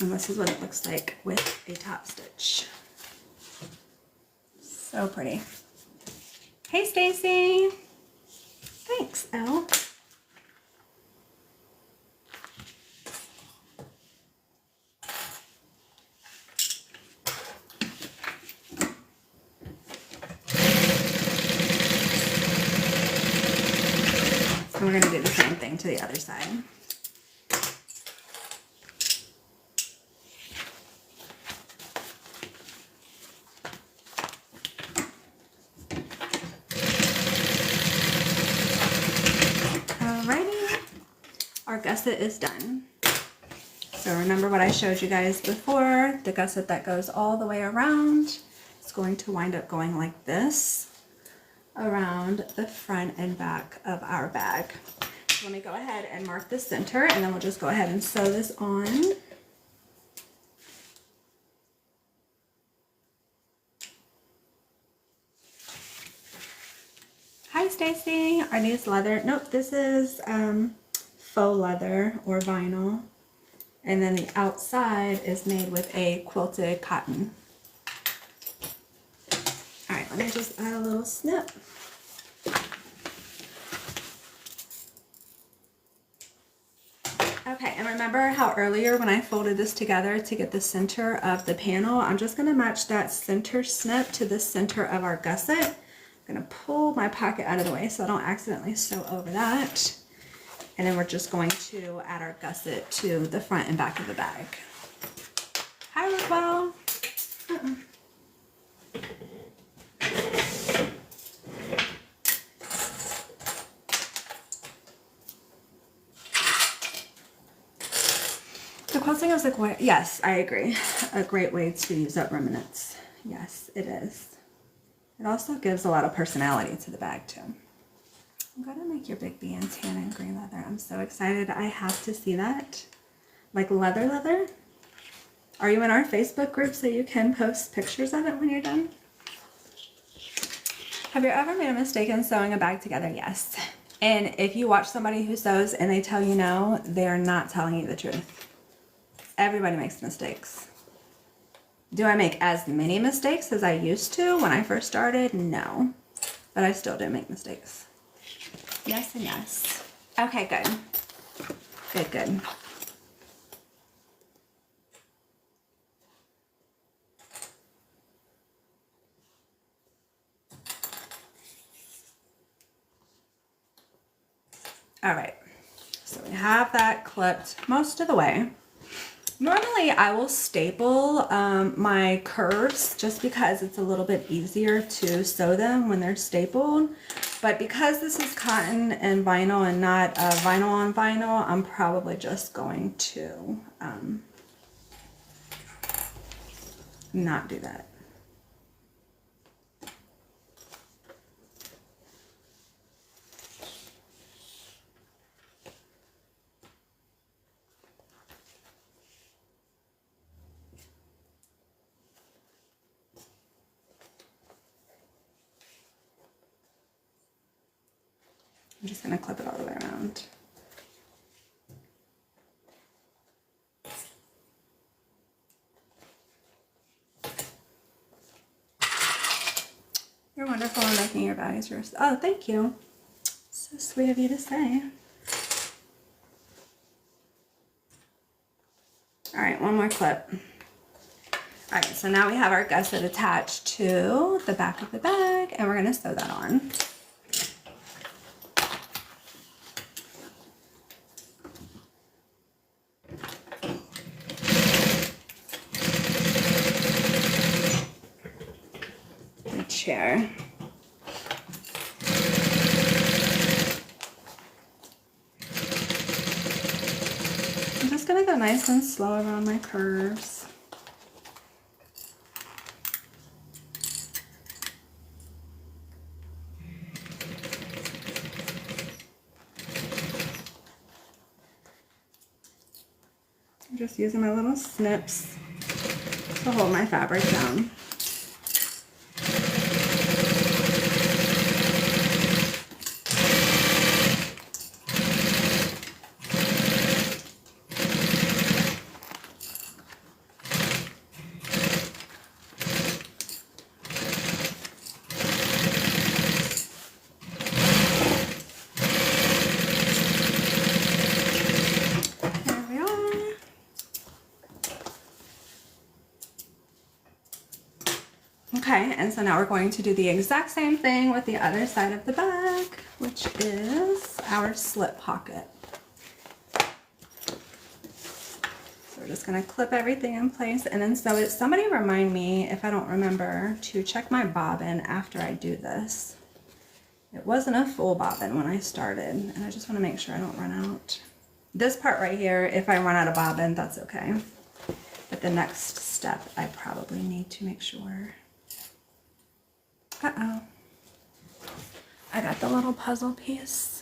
And this is what it looks like with a top stitch. So pretty. Hey, Stacy. Thanks, Elle. And we're going to do the same thing to the other side. Our gusset is done. So remember what I showed you guys before, the gusset that goes all the way around. It's going to wind up going like this around the front and back of our bag. So let me go ahead and mark the center, and then we'll just go ahead and sew this on. Hi, Stacy. Are these leather? Nope, this is faux leather or vinyl, and then the outside is made with a quilted cotton. All right, let me just add a little snip. Okay, and remember how earlier when I folded this together to get the center of the panel, I'm just going to match that center snip to the center of our gusset. I'm going to pull my pocket out of the way so I don't accidentally sew over that. And then we're just going to add our gusset to the front and back of the bag. Hi, Rockwell. The quilting is a great, yes, I agree, a great way to use up remnants. Yes, it is. It also gives a lot of personality to the bag too. I'm gonna make your big bee in tan and green leather. I'm so excited. I have to see that. Like leather? Are you in our Facebook group so you can post pictures of it when you're done? Have you ever made a mistake in sewing a bag together? Yes. And if you watch somebody who sews and they tell you no, they're not telling you the truth. Everybody makes mistakes. Do I make as many mistakes as I used to when I first started? No. But I still do make mistakes. Yes and yes. Okay, good. Good. All right, so we have that clipped most of the way. Normally I will staple my curves just because it's a little bit easier to sew them when they're stapled. But because this is cotton and vinyl and not vinyl on vinyl, I'm probably just going to not do that. I'm just going to clip it all the way around. You're wonderful in making your bags yours. Oh, thank you. So sweet of you to say. All right, one more clip. All right, so now we have our gusset attached to the back of the bag, and we're going to sew that on. Chair. I'm just gonna go nice and slow around my curves. I'm just using my little snips to hold my fabric down. Okay, and so now we're going to do the exact same thing with the other side of the bag, which is our slip pocket. So we're just going to clip everything in place and then sew it. Somebody remind me, if I don't remember, to check my bobbin after I do this. It wasn't a full bobbin when I started, and I just want to make sure I don't run out. This part right here, if I run out of bobbin, that's okay. But the next step, I probably need to make sure. Uh-oh. I got the little puzzle piece.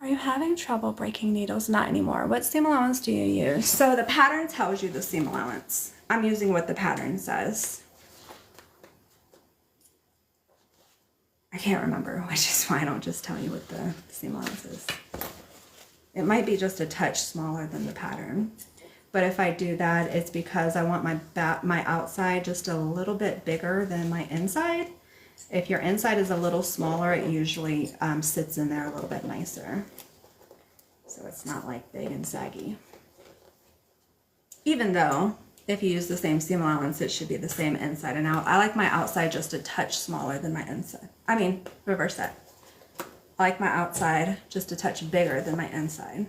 Are you having trouble breaking needles? Not anymore. What seam allowance do you use? So the pattern tells you the seam allowance. I'm using what the pattern says. I can't remember, which is why I don't just tell you what the seam allowance is. It might be just a touch smaller than the pattern. But if I do that, it's because I want my outside just a little bit bigger than my inside. If your inside is a little smaller, it usually sits in there a little bit nicer. So it's not like big and saggy. Even though, if you use the same seam allowance, it should be the same inside and out. I like my outside just a touch smaller than my inside. I mean, reverse that. I like my outside just a touch bigger than my inside.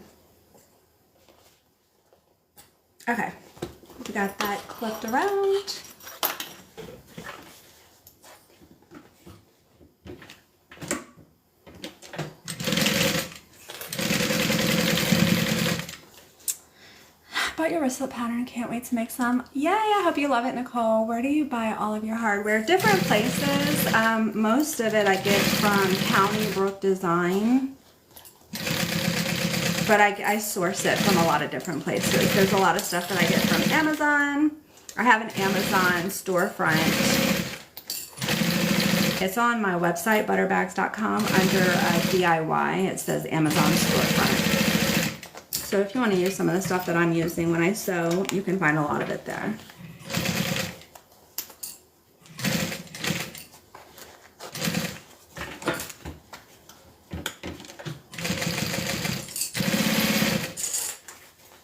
Okay, we got that clipped around. bought your wristlet pattern. Can't wait to make some. Yay, I hope you love it, Nicole. Where do you buy all of your hardware? Different places. Most of it I get from County Brook Design. But I source it from a lot of different places. There's a lot of stuff that I get from Amazon. I have an Amazon storefront. It's on my website, butterbags.com, under DIY. It says Amazon storefront. So if you want to use some of the stuff that I'm using when I sew, you can find a lot of it there.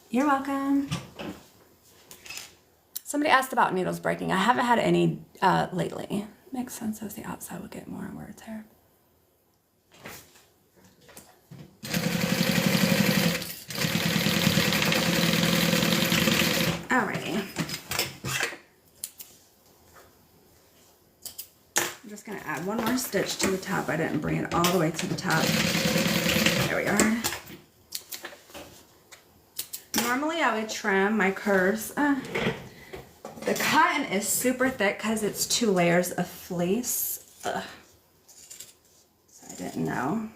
You're welcome. Somebody asked about needles breaking. I haven't had any lately. Makes sense as the outside will get more wear and tear. Alrighty. I'm just gonna add one more stitch to the top. I didn't bring it all the way to the top. There we are. Normally I would trim my curves. The cotton is super thick because it's 2 layers of fleece. Ugh. So I didn't know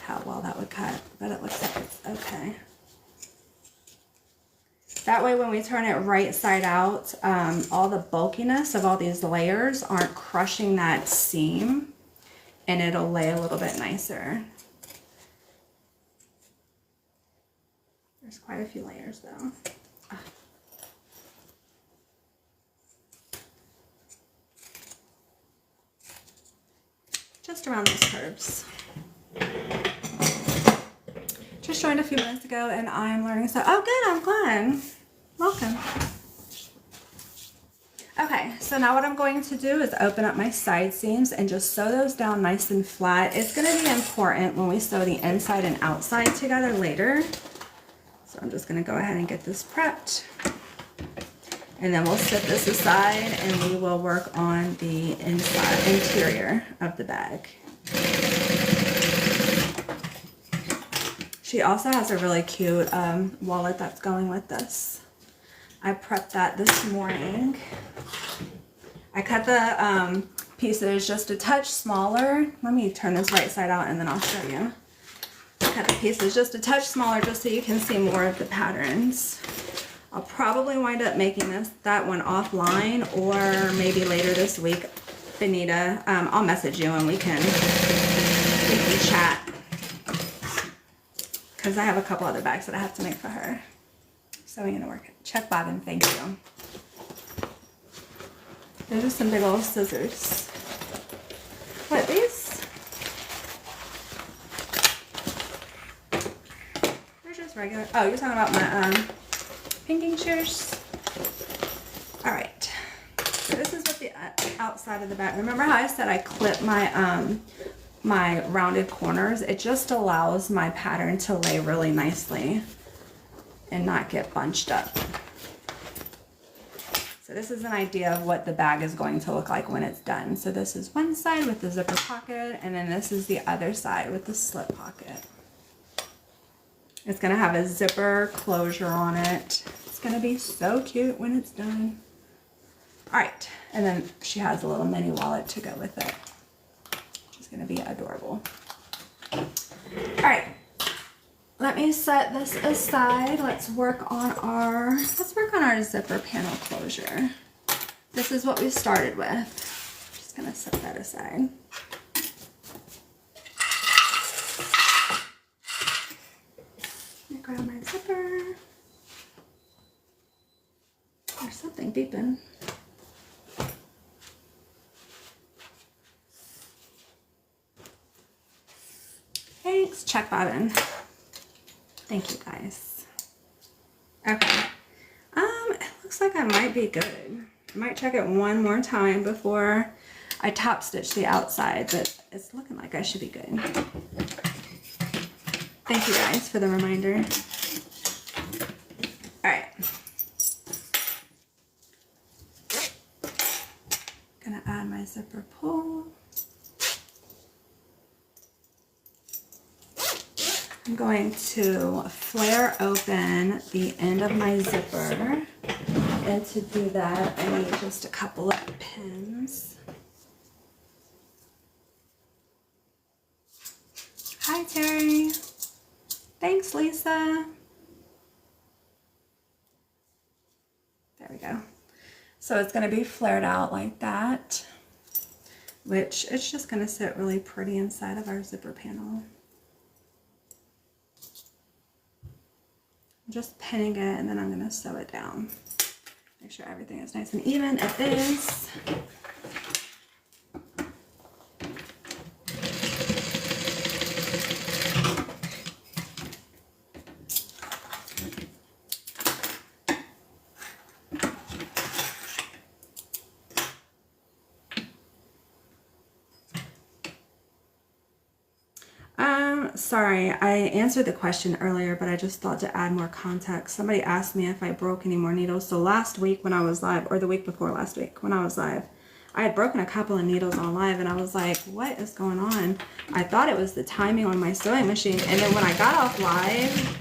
how well that would cut, but it looks like it's okay. That way when we turn it right side out, all the bulkiness of all these layers aren't crushing that seam, and it'll lay a little bit nicer. There's quite a few layers though. Just around these curves. Just joined a few minutes ago and I'm learning so. Oh good, I'm glad. Welcome. Okay, so now what I'm going to do is open up my side seams and just sew those down nice and flat. It's going to be important when we sew the inside and outside together later. So I'm just going to go ahead and get this prepped. And then we'll set this aside and we will work on the interior of the bag. She also has a really cute wallet that's going with this. I prepped that this morning. I cut the pieces just a touch smaller. Let me turn this right side out and then I'll show you. I cut the pieces just a touch smaller just so you can see more of the patterns. I'll probably wind up making that one offline, or maybe later this week. Benita, I'll message you and we can chat. Because I have a couple other bags that I have to make for her. So we're gonna work it. Check Bobbin, thank you. Those are some big old scissors. What, these? They're just regular. Oh, you're talking about my pinking shears. All right, so this is what the outside of the bag. Remember how I said I clip my my rounded corners? It just allows my pattern to lay really nicely and not get bunched up. So this is an idea of what the bag is going to look like when it's done. So this is one side with the zipper pocket, and then this is the other side with the slip pocket. It's gonna have a zipper closure on it. It's gonna be so cute when it's done. All right, and then she has a little mini wallet to go with it, which is gonna be adorable. All right, let me set this aside. Let's work on our zipper panel closure. This is what we started with. Just gonna set that aside. Grab my zipper. There's something beeping. Thanks, check Bobbin. Thank you guys. Okay. It looks like I might be good. I might check it one more time before I top stitch the outside, but it's looking like I should be good. Thank you guys for the reminder. All right. Gonna add my zipper pull. I'm going to flare open the end of my zipper, and to do that I need just a couple of pins. Hi Terry. Thanks Lisa. There we go. So it's going to be flared out like that, which it's just going to sit really pretty inside of our zipper panel. I'm just pinning it and then I'm going to sew it down. Make sure everything is nice and even. It is. Sorry, I answered the question earlier, but I just thought to add more context. Somebody asked me if I broke any more needles. So last week when I was live, or the week before last week when I was live, I had broken a couple of needles on live, and I was like, what is going on? I thought it was the timing on my sewing machine. And then when I got off live,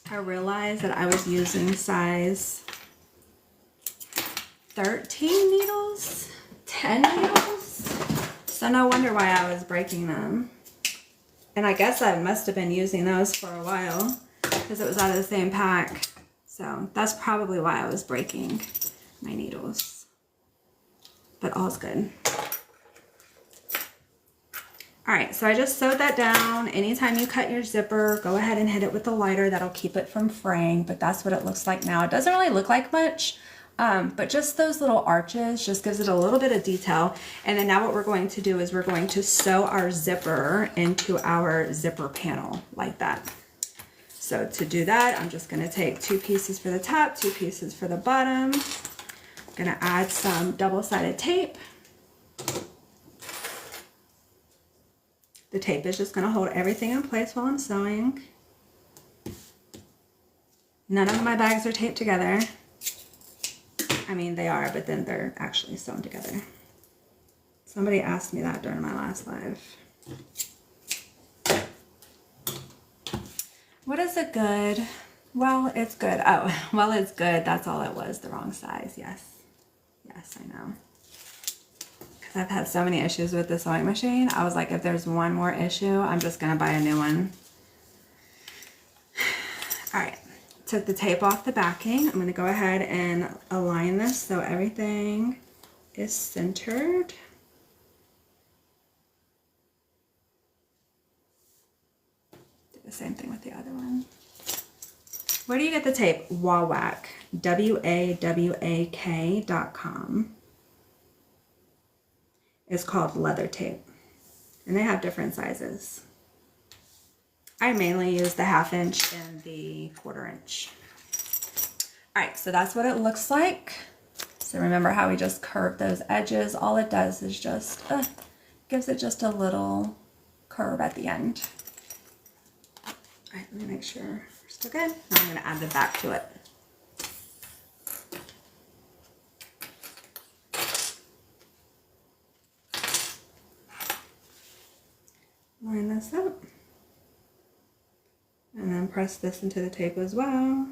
I realized that I was using size 13 needles, 10 needles. So no wonder why I was breaking them. And I guess I must have been using those for a while because it was out of the same pack. So that's probably why I was breaking my needles. But all's good. All right, so I just sewed that down. Anytime you cut your zipper, go ahead and hit it with the lighter. That'll keep it from fraying, but that's what it looks like now. It doesn't really look like much, but just those little arches just gives it a little bit of detail. And then now what we're going to do is we're going to sew our zipper into our zipper panel like that. So to do that, I'm just gonna take 2 pieces for the top, 2 pieces for the bottom. I'm gonna add some double-sided tape. The tape is just gonna hold everything in place while I'm sewing. None of my bags are taped together. I mean, they are, but then they're actually sewn together. Somebody asked me that during my last live. What is it good? Well, it's good. Oh, well, it's good. That's all it was. The wrong size. Yes. Yes, I know. Because I've had so many issues with the sewing machine. I was like, if there's one more issue, I'm just going to buy a new one. All right. Took the tape off the backing. I'm going to go ahead and align this so everything is centered. Do the same thing with the other one. Where do you get the tape? Wawak, WAWAK.com. It's called leather tape, and they have different sizes. I mainly use the 1/2 inch and the 1/4 inch. All right, so that's what it looks like. So remember how we just curved those edges? All it does is just gives it just a little curve at the end. All right, let me make sure we're still good. Now I'm gonna add the back to it. Line this up. And then press this into the tape as well.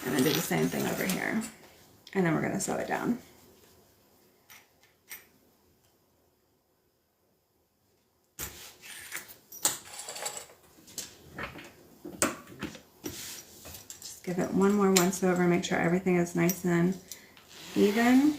And then do the same thing over here. And then we're going to sew it down. Just give it one more once over, make sure everything is nice and even.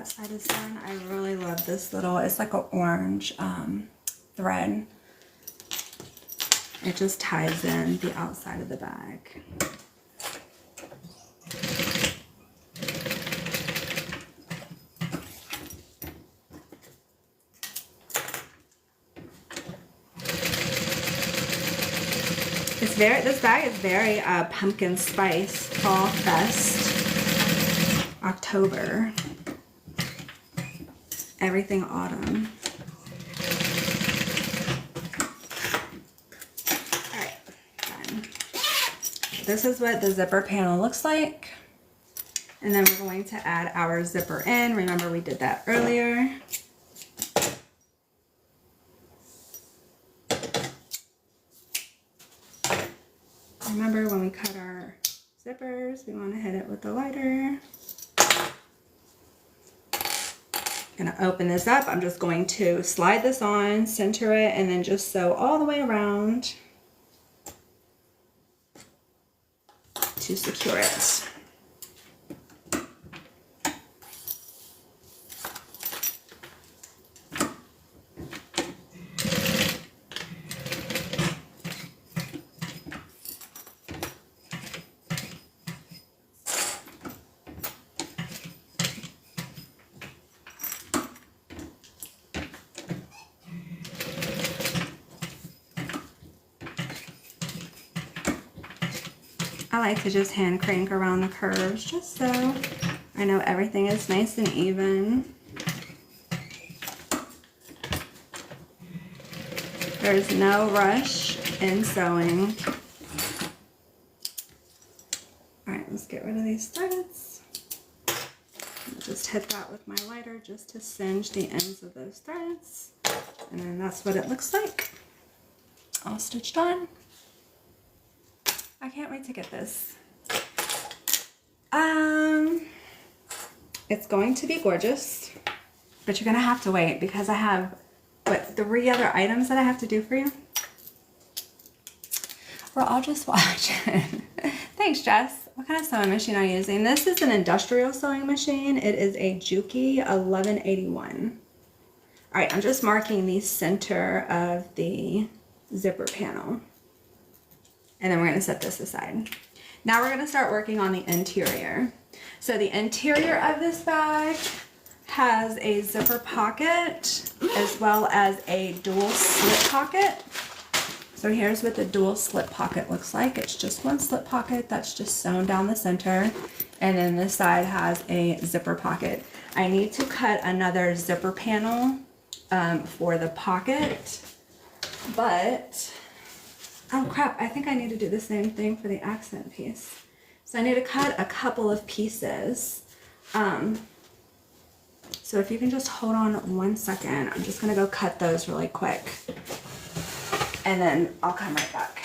Side is done. I really love this little, it's like an orange thread. It just ties in the outside of the bag. This bag is very pumpkin spice, fall fest, October, everything autumn. All right, done. This is what the zipper panel looks like. And then we're going to add our zipper in. Remember, we did that earlier. Remember, when we cut our zippers, we want to hit it with the lighter. Gonna open this up. I'm just going to slide this on, center it, and then just sew all the way around to secure it. I like to just hand crank around the curves just so I know everything is nice and even. There's no rush in sewing. All right, let's get rid of these threads. I'll just hit that with my lighter just to singe the ends of those threads. And then that's what it looks like, all stitched on. I can't wait to get this. It's going to be gorgeous, but you're gonna have to wait because I have, what, 3 other items that I have to do for you? Well, I'll just watch. Thanks, Jess. What kind of sewing machine are you using? This is an industrial sewing machine. It is a Juki 1181. All right, I'm just marking the center of the zipper panel. And then we're gonna set this aside. Now we're gonna start working on the interior. So the interior of this bag has a zipper pocket as well as a dual slip pocket. So here's what the dual slip pocket looks like. It's just one slip pocket that's just sewn down the center. And then this side has a zipper pocket. I need to cut another zipper panel for the pocket, but oh crap, I think I need to do the same thing for the accent piece. So I need to cut a couple of pieces. So if you can just hold on 1 second, I'm just gonna go cut those really quick. And then I'll come right back.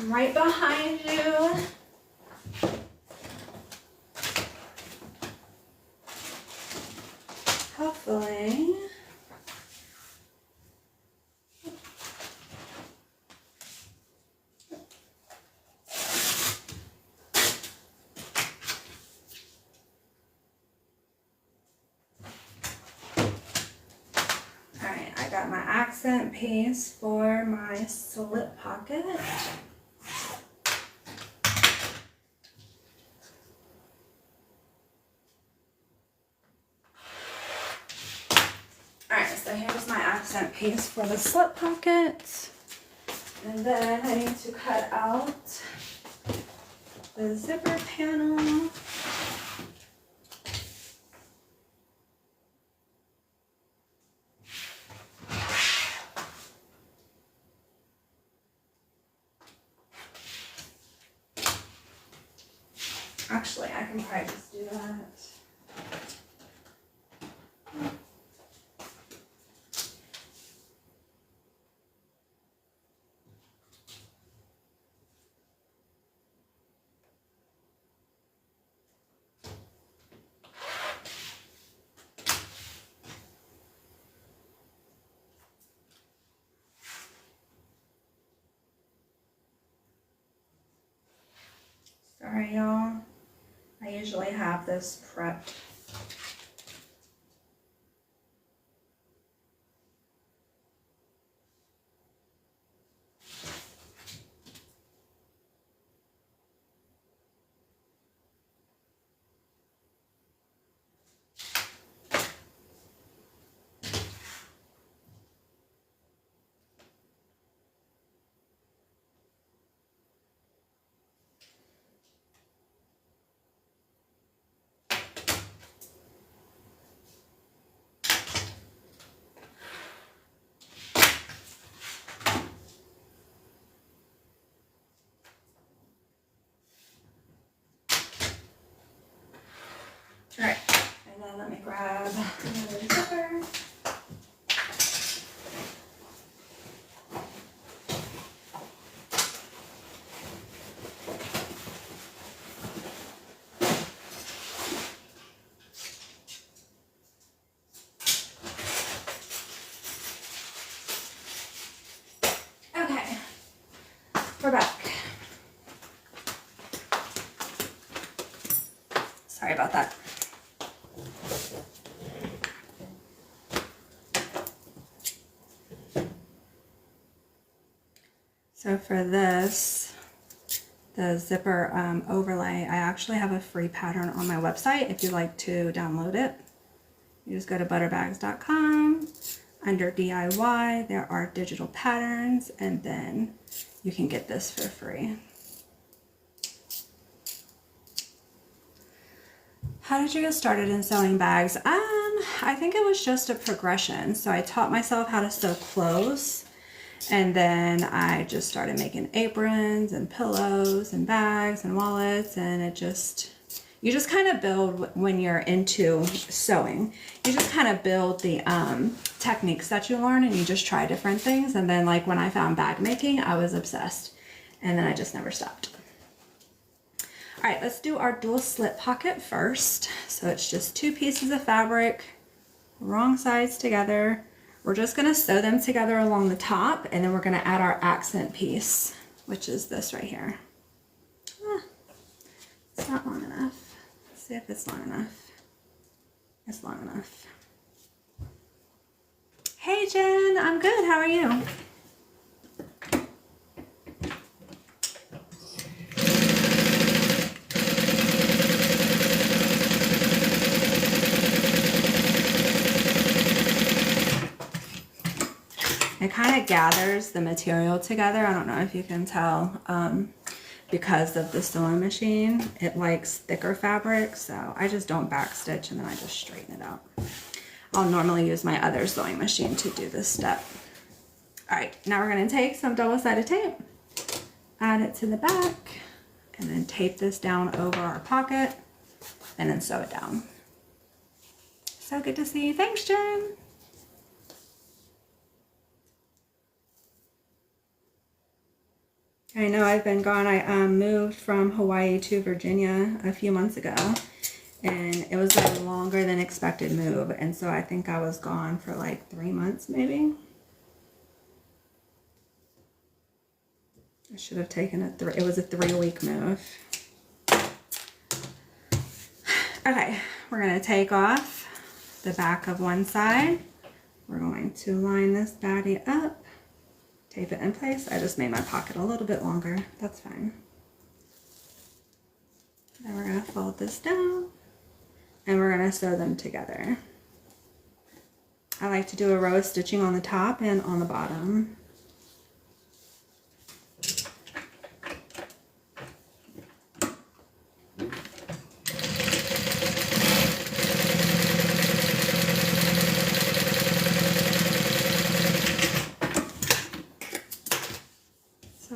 I'm right behind you. Hopefully. Got my accent piece for my slip pocket. Alright, so here's my accent piece for the slip pocket. And then I need to cut out the zipper panel. Actually, I can probably just do that. Sorry, y'all. I usually have this prepped. grab another zipper. Okay, we're back. Sorry about that. So for this, the zipper overlay, I actually have a free pattern on my website if you'd like to download it. You just go to butterbags.com. Under DIY, there are digital patterns, and then you can get this for free. How did you get started in sewing bags? I think it was just a progression. So I taught myself how to sew clothes, and then I just started making aprons and pillows and bags and wallets, and you just kind of build when you're into sewing. You just kind of build the techniques that you learn, and you just try different things. And then like when I found bag making, I was obsessed, and then I just never stopped. All right, let's do our dual slit pocket first. So it's just 2 pieces of fabric, wrong sides together. We're just gonna sew them together along the top, and then we're gonna add our accent piece, which is this right here. It's not long enough. Let's see if it's long enough. It's long enough. Hey Jen, I'm good, how are you? It kind of gathers the material together. I don't know if you can tell because of the sewing machine. It likes thicker fabric, so I just don't backstitch and then I just straighten it out. I'll normally use my other sewing machine to do this step. All right, now we're going to take some double-sided tape, add it to the back, and then tape this down over our pocket and then sew it down. So good to see you. Thanks, Jen. I know I've been gone. I moved from Hawaii to Virginia a few months ago, and it was a longer than expected move, and so I think I was gone for like 3 months maybe. I should have taken it was a 3-week move. Okay, we're going to take off the back of one side. We're going to line this baddie up. Tape it in place. I just made my pocket a little bit longer. That's fine. Then we're going to fold this down and we're going to sew them together. I like to do a row of stitching on the top and on the bottom.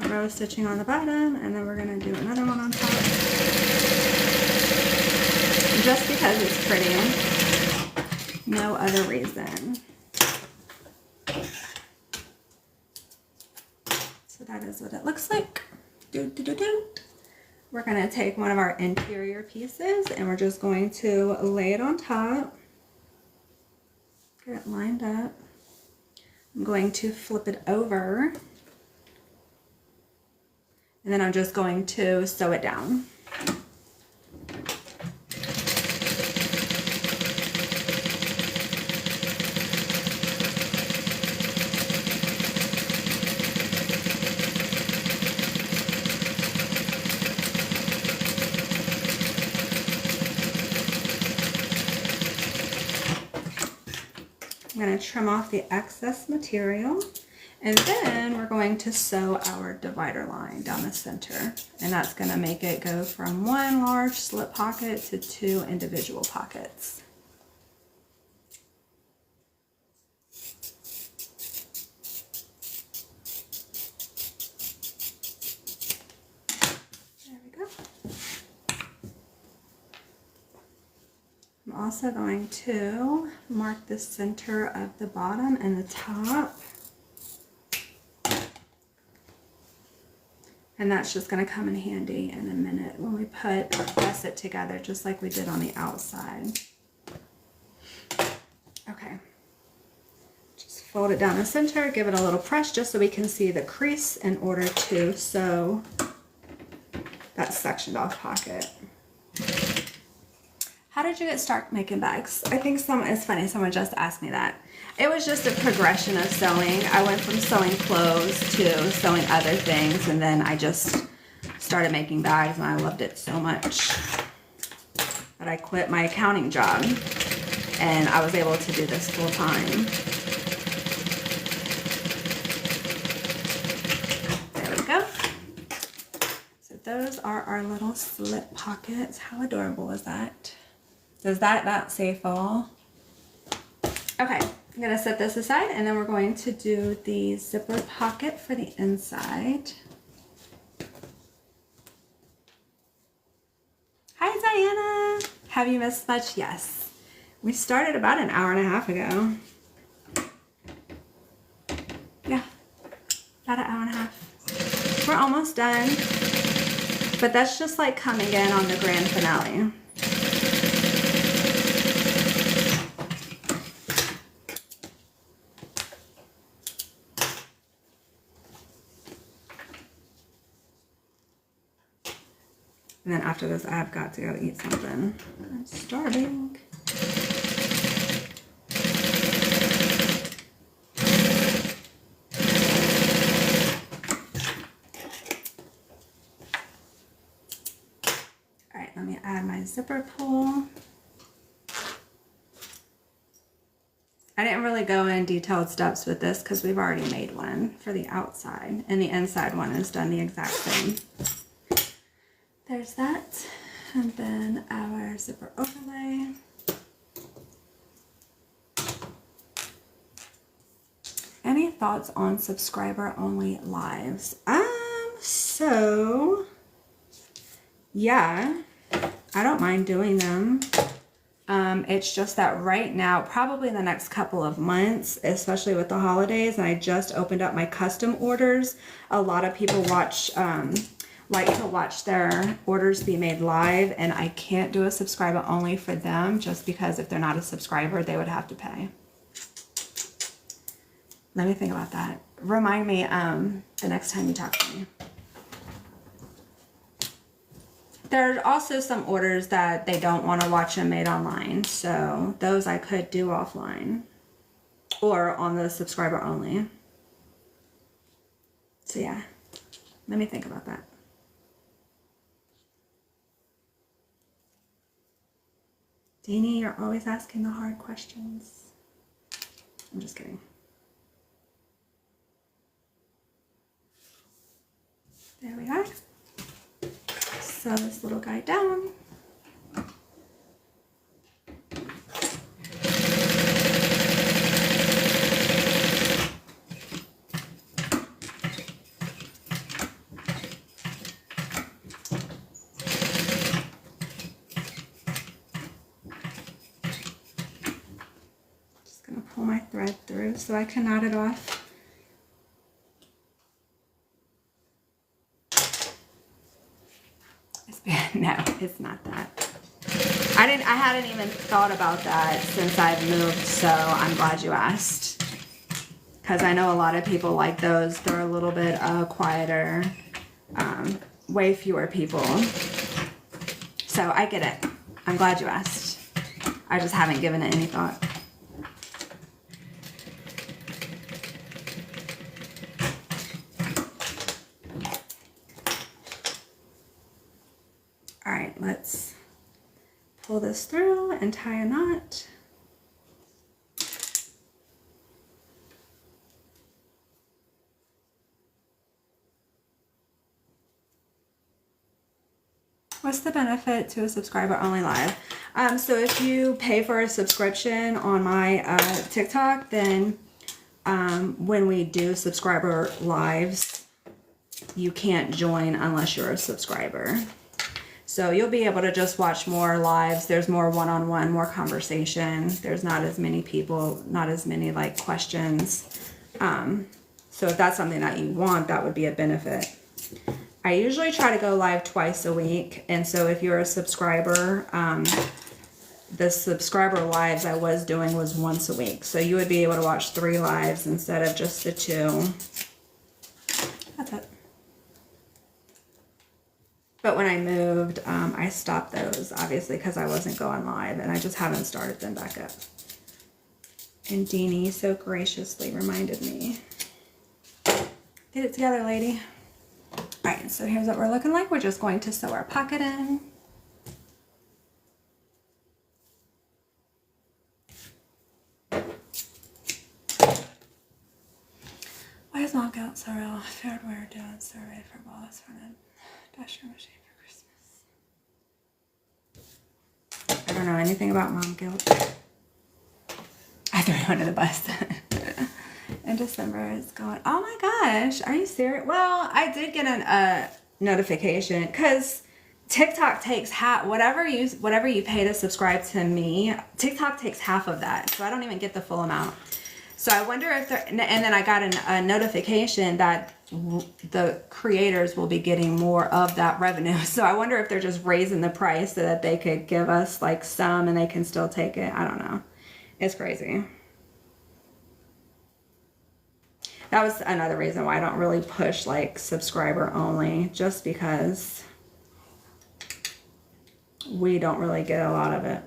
Row stitching on the bottom, and then we're going to do another one on top. Just because it's pretty, no other reason. So that is what it looks like. We're going to take one of our interior pieces and we're just going to lay it on top. Get it lined up. I'm going to flip it over. And then I'm just going to sew it down. I'm going to trim off the excess material. And then we're going to sew our divider line down the center. And that's going to make it go from one large slip pocket to 2 individual pockets. There we go. I'm also going to mark the center of the bottom and the top. And that's just going to come in handy in a minute when we press it together, just like we did on the outside. Okay. Just fold it down the center, give it a little press just so we can see the crease in order to sew that sectioned off pocket. How did you get started making bags? I think it's funny, someone just asked me that. It was just a progression of sewing. I went from sewing clothes to sewing other things, and then I just started making bags, and I loved it so much that I quit my accounting job, and I was able to do this full time. There we go. So those are our little slip pockets. How adorable is that? Does that not say fall? Okay, I'm gonna set this aside, and then we're going to do the zipper pocket for the inside. Hi Diana, have you missed much? Yes, we started about an hour and a half ago. Yeah, about an hour and a half. We're almost done, but that's just like coming in on the grand finale. And then after this, I've got to go eat something. I'm starving. All right, let me add my zipper pull. I didn't really go in detailed steps with this because we've already made one for the outside, and the inside one is done the exact same. There's that, and then our zipper overlay. Any thoughts on subscriber only lives? So yeah, I don't mind doing them. It's just that right now, probably in the next couple of months, especially with the holidays, and I just opened up my custom orders. A lot of people like to watch their orders be made live, and I can't do a subscriber only for them just because if they're not a subscriber, they would have to pay. Let me think about that. Remind me the next time you talk to me. There are also some orders that they don't want to watch them made online, so those I could do offline or on the subscriber only. So yeah, let me think about that. Deanie, you're always asking the hard questions. I'm just kidding. There we are. Sew this little guy down. Just gonna pull my thread through so I can knot it off. No, it's not that. I hadn't even thought about that since I've moved, so I'm glad you asked. Because I know a lot of people like those. They're a little bit quieter, way fewer people. So I get it. I'm glad you asked. I just haven't given it any thought. All right, let's pull this through and tie a knot. What's the benefit to a subscriber only live? So if you pay for a subscription on my TikTok, then when we do subscriber lives, you can't join unless you're a subscriber. So you'll be able to just watch more lives. There's more one-on-one, more conversation. There's not as many people, not as many like questions. So if that's something that you want, that would be a benefit. I usually try to go live twice a week. And so if you're a subscriber, the subscriber lives I was doing was once a week. So you would be able to watch 3 lives instead of just the 2. That's it. But when I moved, I stopped those, obviously, because I wasn't going live, and I just haven't started them back up. And Deanie so graciously reminded me. Get it together, lady. All right, so here's what we're looking like. We're just going to sew our pocket in. Why is Mom Out so real? Fared we're doing survey for boss for an best machine for Christmas. I don't know anything about mom guilt. I threw it under the bus. In December it's going, oh my gosh, are you serious? Well, I did get a notification because TikTok takes half, whatever you pay to subscribe to me, TikTok takes half of that. So I don't even get the full amount. So I wonder if they're, and then I got a notification that the creators will be getting more of that revenue. So I wonder if they're just raising the price so that they could give us like some and they can still take it. I don't know. It's crazy. That was another reason why I don't really push like subscriber only, just because we don't really get a lot of it.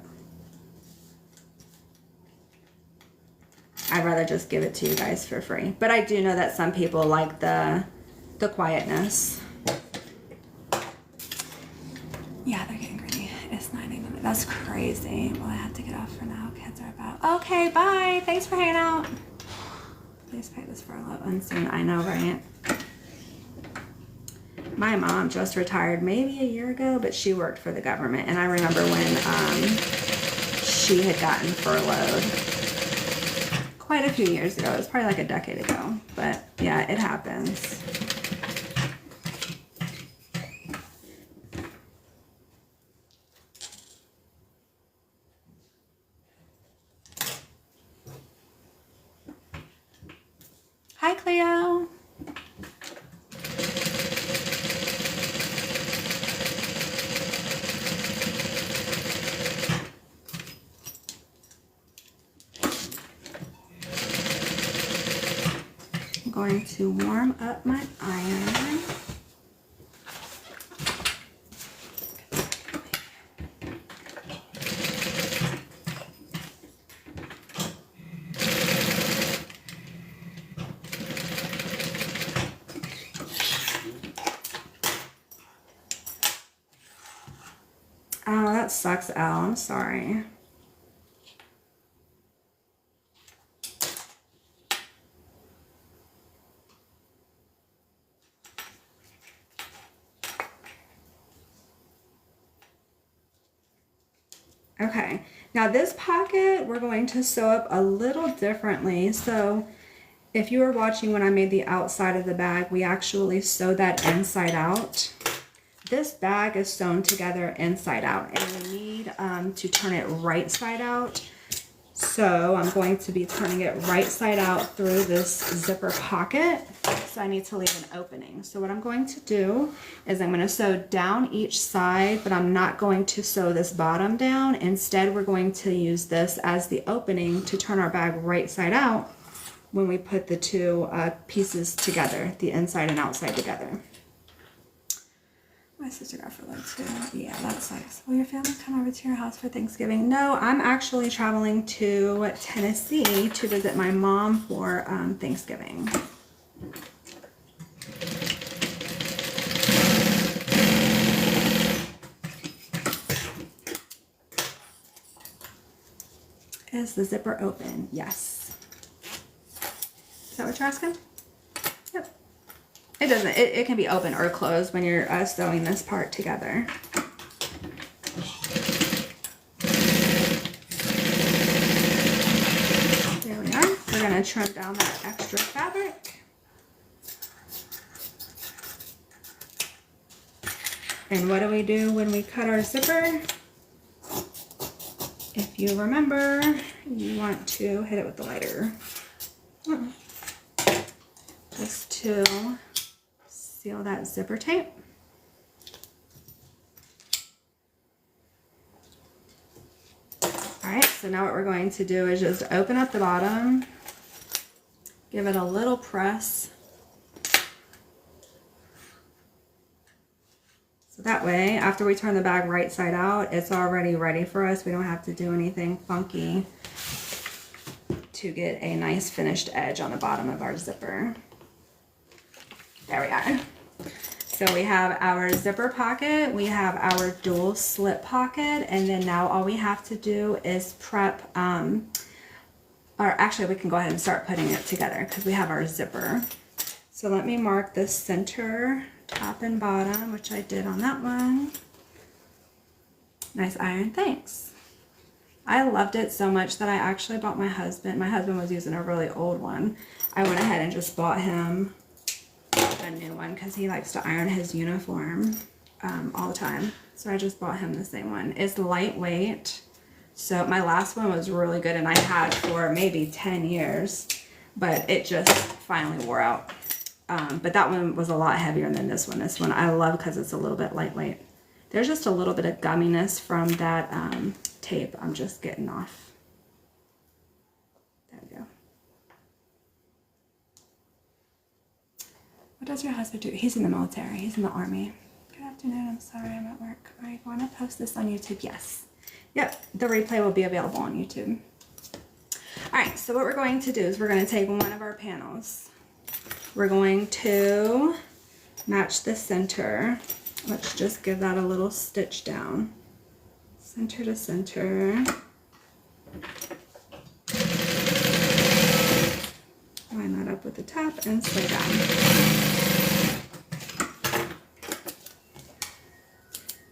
I'd rather just give it to you guys for free. But I do know that some people like the quietness. Yeah, they're getting greedy. It's 90 minutes. That's crazy. Well, I have to get off for now. Kids are about. Okay, bye. Thanks for hanging out. Please pay this for a lot soon. I know, right? My mom just retired maybe a year ago, but she worked for the government. And I remember when she had gotten furloughed quite a few years ago. It was probably like a decade ago. But yeah, it happens. Hi, Cleo. I'm going to warm up my iron. Oh, that sucks, Al. I'm sorry. Okay, now this pocket we're going to sew up a little differently. So if you were watching when I made the outside of the bag, we actually sewed that inside out. This bag is sewn together inside out, and we need to turn it right side out. So I'm going to be turning it right side out through this zipper pocket. So I need to leave an opening. So what I'm going to do is I'm going to sew down each side, but I'm not going to sew this bottom down. Instead, we're going to use this as the opening to turn our bag right side out when we put the two pieces together, the inside and outside together. My sister got for like 2. Yeah, that sucks. Will your family come over to your house for Thanksgiving? No, I'm actually traveling to Tennessee to visit my mom for Thanksgiving. Is the zipper open? Yes. Is that what you're asking? Yep. It doesn't, it can be open or closed when you're sewing this part together. There we are. We're going to trim down that extra fabric. And what do we do when we cut our zipper? If you remember, you want to hit it with the lighter. Just to seal that zipper tape. All right, so now what we're going to do is just open up the bottom, give it a little press. So that way, after we turn the bag right side out, it's already ready for us. We don't have to do anything funky to get a nice finished edge on the bottom of our zipper. There we are. So we have our zipper pocket, we have our dual slip pocket, and then now all we have to do is prep, or actually we can go ahead and start putting it together because we have our zipper. So let me mark this center top and bottom, which I did on that one. Nice iron, thanks. I loved it so much that I actually bought my husband was using a really old one. I went ahead and just bought him a new one because he likes to iron his uniform all the time. So I just bought him the same one. It's lightweight. So my last one was really good and I had for maybe 10 years, but it just finally wore out. But that one was a lot heavier than this one. This one I love because it's a little bit lightweight. There's just a little bit of gumminess from that tape I'm just getting off. There we go. What does your husband do? He's in the military. He's in the Army. Good afternoon. I'm sorry I'm at work. Are you going to post this on YouTube? Yes. Yep. The replay will be available on YouTube. All right. So what we're going to do is we're going to take one of our panels. We're going to match the center. Let's just give that a little stitch down. Center to center. Line that up with the top and sew down.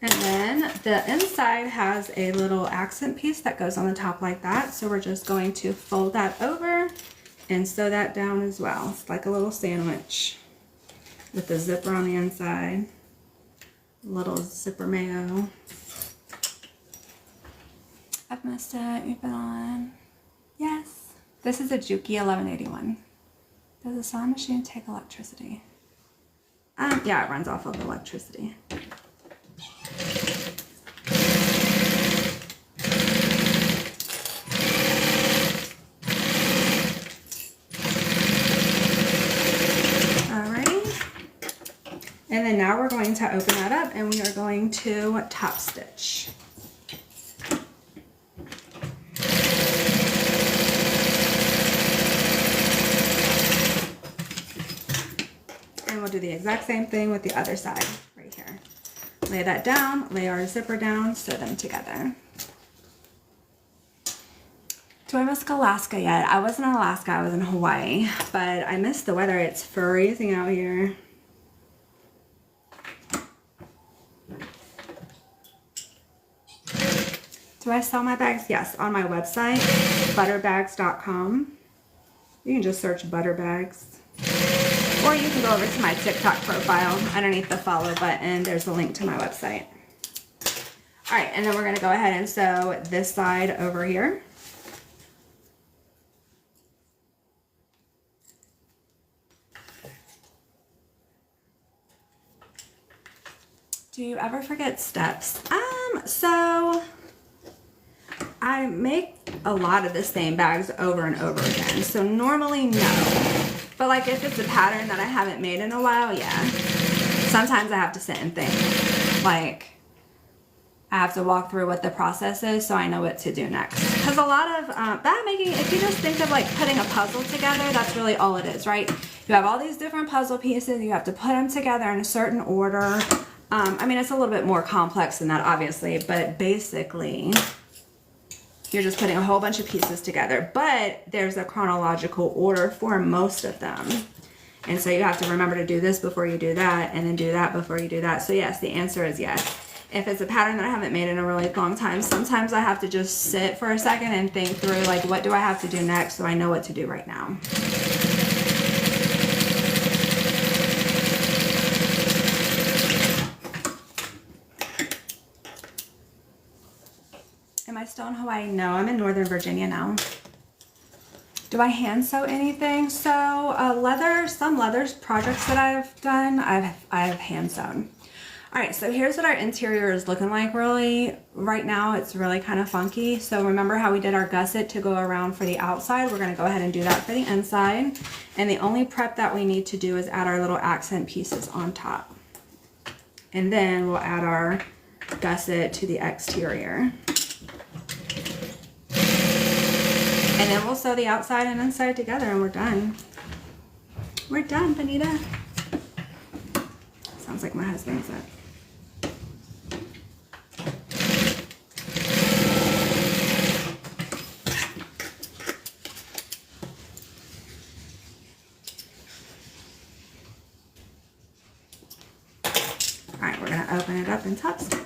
And then the inside has a little accent piece that goes on the top like that. So we're just going to fold that over and sew that down as well. It's like a little sandwich with the zipper on the inside. Little zipper mayo. I've missed it. You've been on. Yes. This is a Juki 1181. Does the sewing machine take electricity? Yeah, it runs off of electricity. And then now we're going to open that up and we are going to top stitch. And we'll do the exact same thing with the other side right here. Lay that down, lay our zipper down, sew them together. Do I miss Alaska yet? I wasn't in Alaska, I was in Hawaii, but I missed the weather. It's freezing out here. Do I sell my bags? Yes, on my website, butterbags.com. You can just search butter bags. Or you can go over to my TikTok profile. Underneath the follow button, there's a link to my website. All right, and then we're gonna go ahead and sew this side over here. Do you ever forget steps? So I make a lot of the same bags over and over again. So normally no, but like if it's a pattern that I haven't made in a while, yeah. Sometimes I have to sit and think, like I have to walk through what the process is so I know what to do next. Because a lot of bag making, if you just think of like putting a puzzle together, that's really all it is, right? You have all these different puzzle pieces, you have to put them together in a certain order. I mean, it's a little bit more complex than that, obviously, but basically, you're just putting a whole bunch of pieces together. But there's a chronological order for most of them. And so you have to remember to do this before you do that, and then do that before you do that. So yes, the answer is yes. If it's a pattern that I haven't made in a really long time, sometimes I have to just sit for a second and think through, like, what do I have to do next so I know what to do right now. Yellowstone, Hawaii? No, I'm in Northern Virginia now. Do I hand sew anything? So some leather projects that I've done, I've hand sewn. All right, so here's what our interior is looking like really. Right now, it's really kind of funky. So remember how we did our gusset to go around for the outside? We're gonna go ahead and do that for the inside. And the only prep that we need to do is add our little accent pieces on top. And then we'll add our gusset to the exterior. And then we'll sew the outside and inside together and we're done. We're done, Benita. Sounds like my husband's up. All right, we're gonna open it up and top stitch.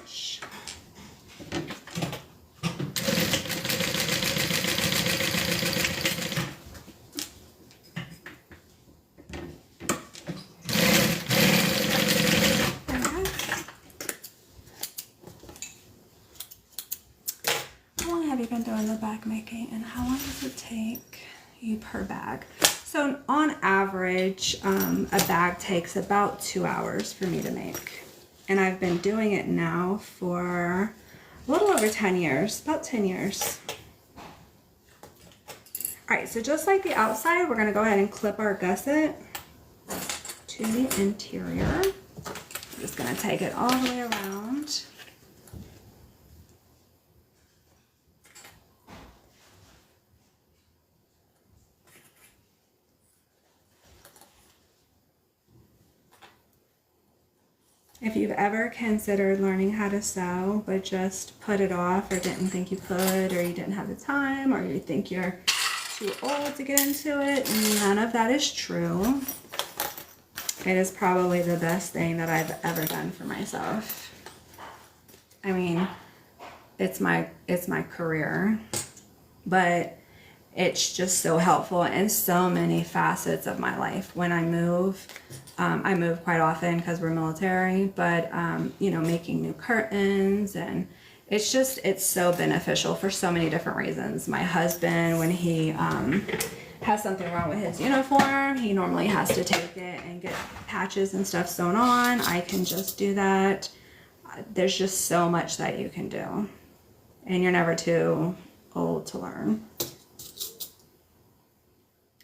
Been doing the bag making, and how long does it take you per bag? So on average, a bag takes about 2 hours for me to make, and I've been doing it now for a little over 10 years, about 10 years. All right, so just like the outside, we're gonna go ahead and clip our gusset to the interior. I'm just gonna take it all the way around. If you've ever considered learning how to sew, but just put it off or didn't think you could, or you didn't have the time, or you think you're too old to get into it, none of that is true. It is probably the best thing that I've ever done for myself. I mean, it's my career, but it's just so helpful in so many facets of my life. When I move quite often because we're military, but you know, making new curtains, and it's so beneficial for so many different reasons. My husband, when he has something wrong with his uniform, he normally has to take it and get patches and stuff sewn on. I can just do that. There's just so much that you can do, and you're never too old to learn.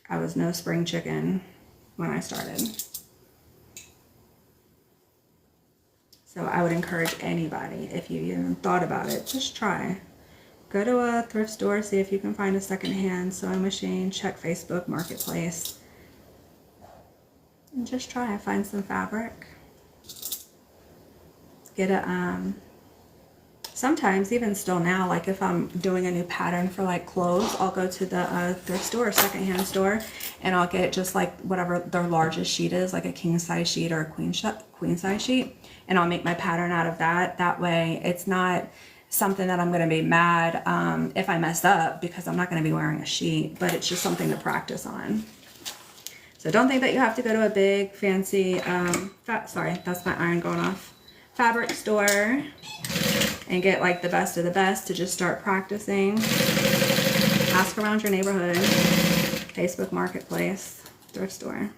I was no spring chicken when I started. So I would encourage anybody, if you even thought about it, just try. Go to a thrift store, see if you can find a secondhand sewing machine, check Facebook Marketplace, and just try and find some fabric. Get a, sometimes even still now, like if I'm doing a new pattern for like clothes, I'll go to the thrift store or secondhand store, and I'll get just like whatever their largest sheet is, like a king size sheet or a queen size sheet, and I'll make my pattern out of that. That way it's not something that I'm going to be mad if I mess up, because I'm not going to be wearing a sheet, but it's just something to practice on. So don't think that you have to go to a big fancy, sorry, that's my iron going off, fabric store and get like the best of the best to just start practicing. Ask around your neighborhood, Facebook Marketplace, thrift store.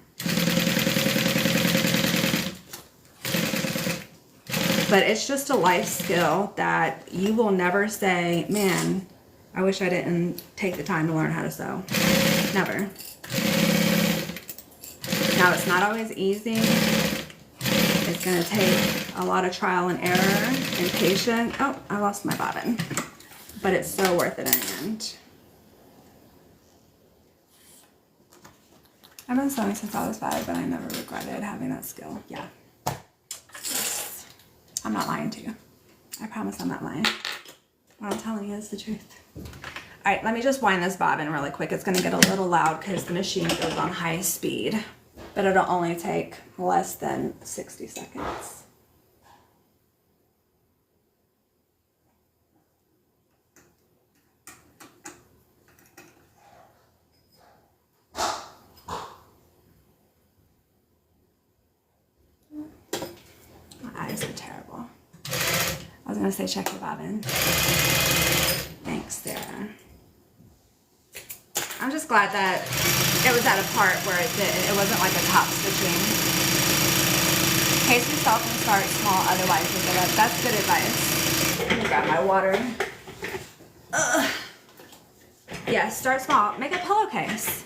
But it's just a life skill that you will never say, man, I wish I didn't take the time to learn how to sew. Never. Now, it's not always easy. It's going to take a lot of trial and error and patience. Oh, I lost my bobbin. But it's so worth it in the end. I've been sewing since I was 5, but I never regretted having that skill. Yeah. Yes. I'm not lying to you. I promise I'm not lying. What I'm telling you is the truth. All right, let me just wind this bobbin really quick. It's going to get a little loud because the machine goes on high speed, but it'll only take less than 60 seconds. My eyes are terrible. I was going to say check your bobbin. Thanks. mix there. I'm just glad that it was at a part where it wasn't like a top stitching. Case yourself and start small, otherwise you'll get up. That's good advice. Let me grab my water. Ugh. Yeah, start small. Make a pillowcase.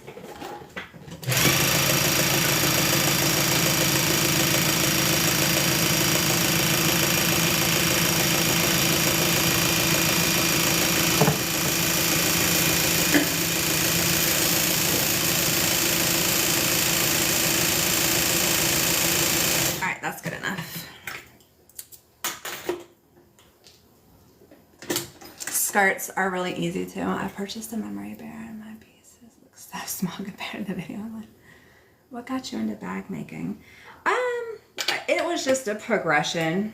That's good enough. Skirts are really easy too. I purchased a memory bear and my pieces look so small compared to the video. I'm like, what got you into bag making? It was just a progression.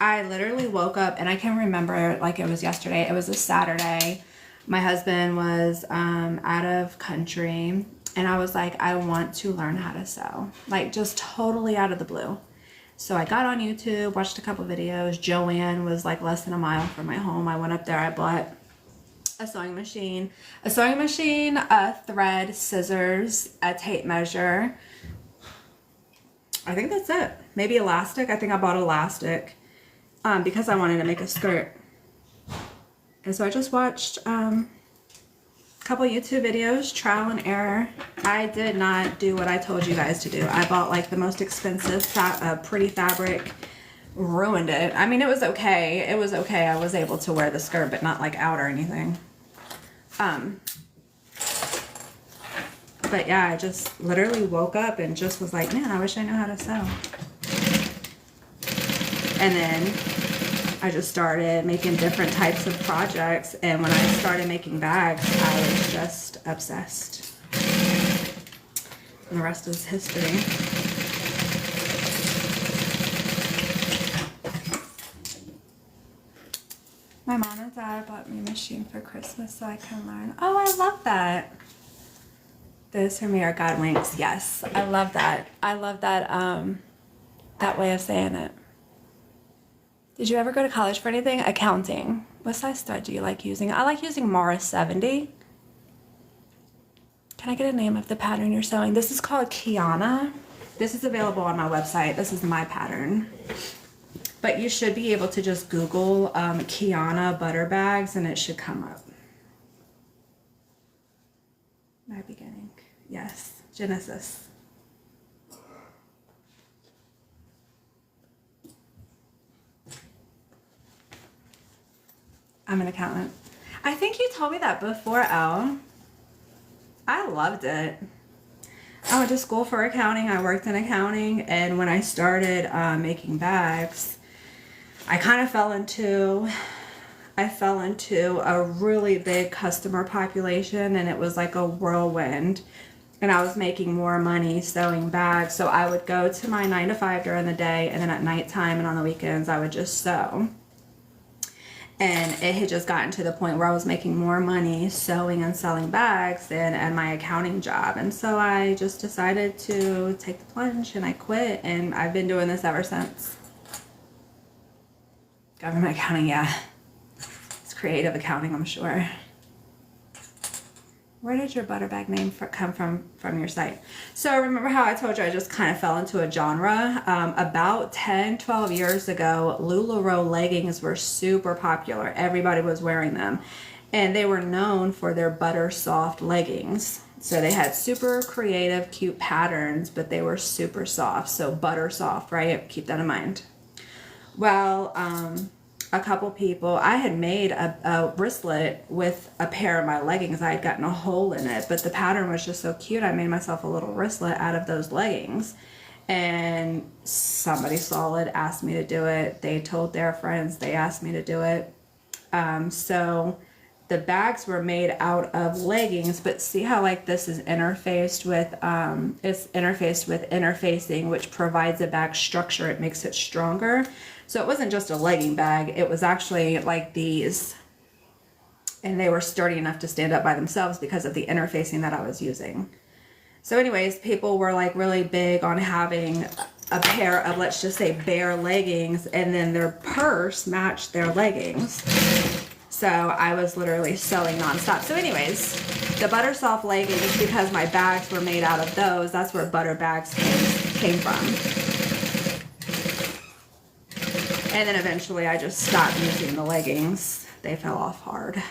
I literally woke up and I can remember like it was yesterday. It was a Saturday. My husband was out of country. And I was like, I want to learn how to sew. Like, just totally out of the blue. So I got on YouTube, watched a couple videos. Joann was like less than a mile from my home. I went up there, I bought a sewing machine, a thread, scissors, a tape measure. I think that's it. Maybe elastic. I think I bought elastic because I wanted to make a skirt. And so I just watched couple YouTube videos, trial and error. I did not do what I told you guys to do. I bought like the most expensive pretty fabric, ruined it. I mean, it was okay. It was okay. I was able to wear the skirt, but not like out or anything. But yeah, I just literally woke up and just was like, man, I wish I knew how to sew. And then I just started making different types of projects, and when I started making bags, I was just obsessed. And the rest is history. My mom and dad bought me a machine for Christmas so I can learn. Oh, I love that. This for me are God winks. Yes, I love that. I love that that way of saying it. Did you ever go to college for anything? Accounting. What size thread do you like using? I like using Morris 70. Can I get a name of the pattern you're sewing? This is called Kiana. This is available on my website. This is my pattern. But you should be able to just Google Kiana butter bags and it should come up. My beginning. Yes. Genesis. I'm an accountant. I think you told me that before, Elle. I loved it. I went to school for accounting. I worked in accounting. And when I started making bags, I kind of fell into a really big customer population, and it was like a whirlwind. And I was making more money sewing bags. So I would go to my 9 to 5 during the day, and then at nighttime and on the weekends, I would just sew. And it had just gotten to the point where I was making more money sewing and selling bags than at my accounting job. And so I just decided to take the plunge and I quit. And I've been doing this ever since. Government accounting, yeah. It's creative accounting, I'm sure. Where did your butter bag name come from your site? So remember how I told you I just kind of fell into a genre? About 10, 12 years ago, LuLaRoe leggings were super popular. Everybody was wearing them. And they were known for their butter soft leggings. So they had super creative, cute patterns, but they were super soft. So butter soft, right? Keep that in mind. Well, a couple people, I had made a wristlet with a pair of my leggings. I had gotten a hole in it, but the pattern was just so cute. I made myself a little wristlet out of those leggings. And somebody saw it, asked me to do it. They told their friends, they asked me to do it. So the bags were made out of leggings, but see how like this is interfaced with, it's interfaced with interfacing, which provides a bag structure. It makes it stronger. So it wasn't just a legging bag, it was actually like these. And they were sturdy enough to stand up by themselves because of the interfacing that I was using. So anyways, people were like really big on having a pair of, let's just say, bare leggings, and then their purse matched their leggings. So I was literally sewing nonstop. So anyways, the butter soft leggings, because my bags were made out of those, that's where butter bags came from. And then eventually I just stopped using the leggings. They fell off hard.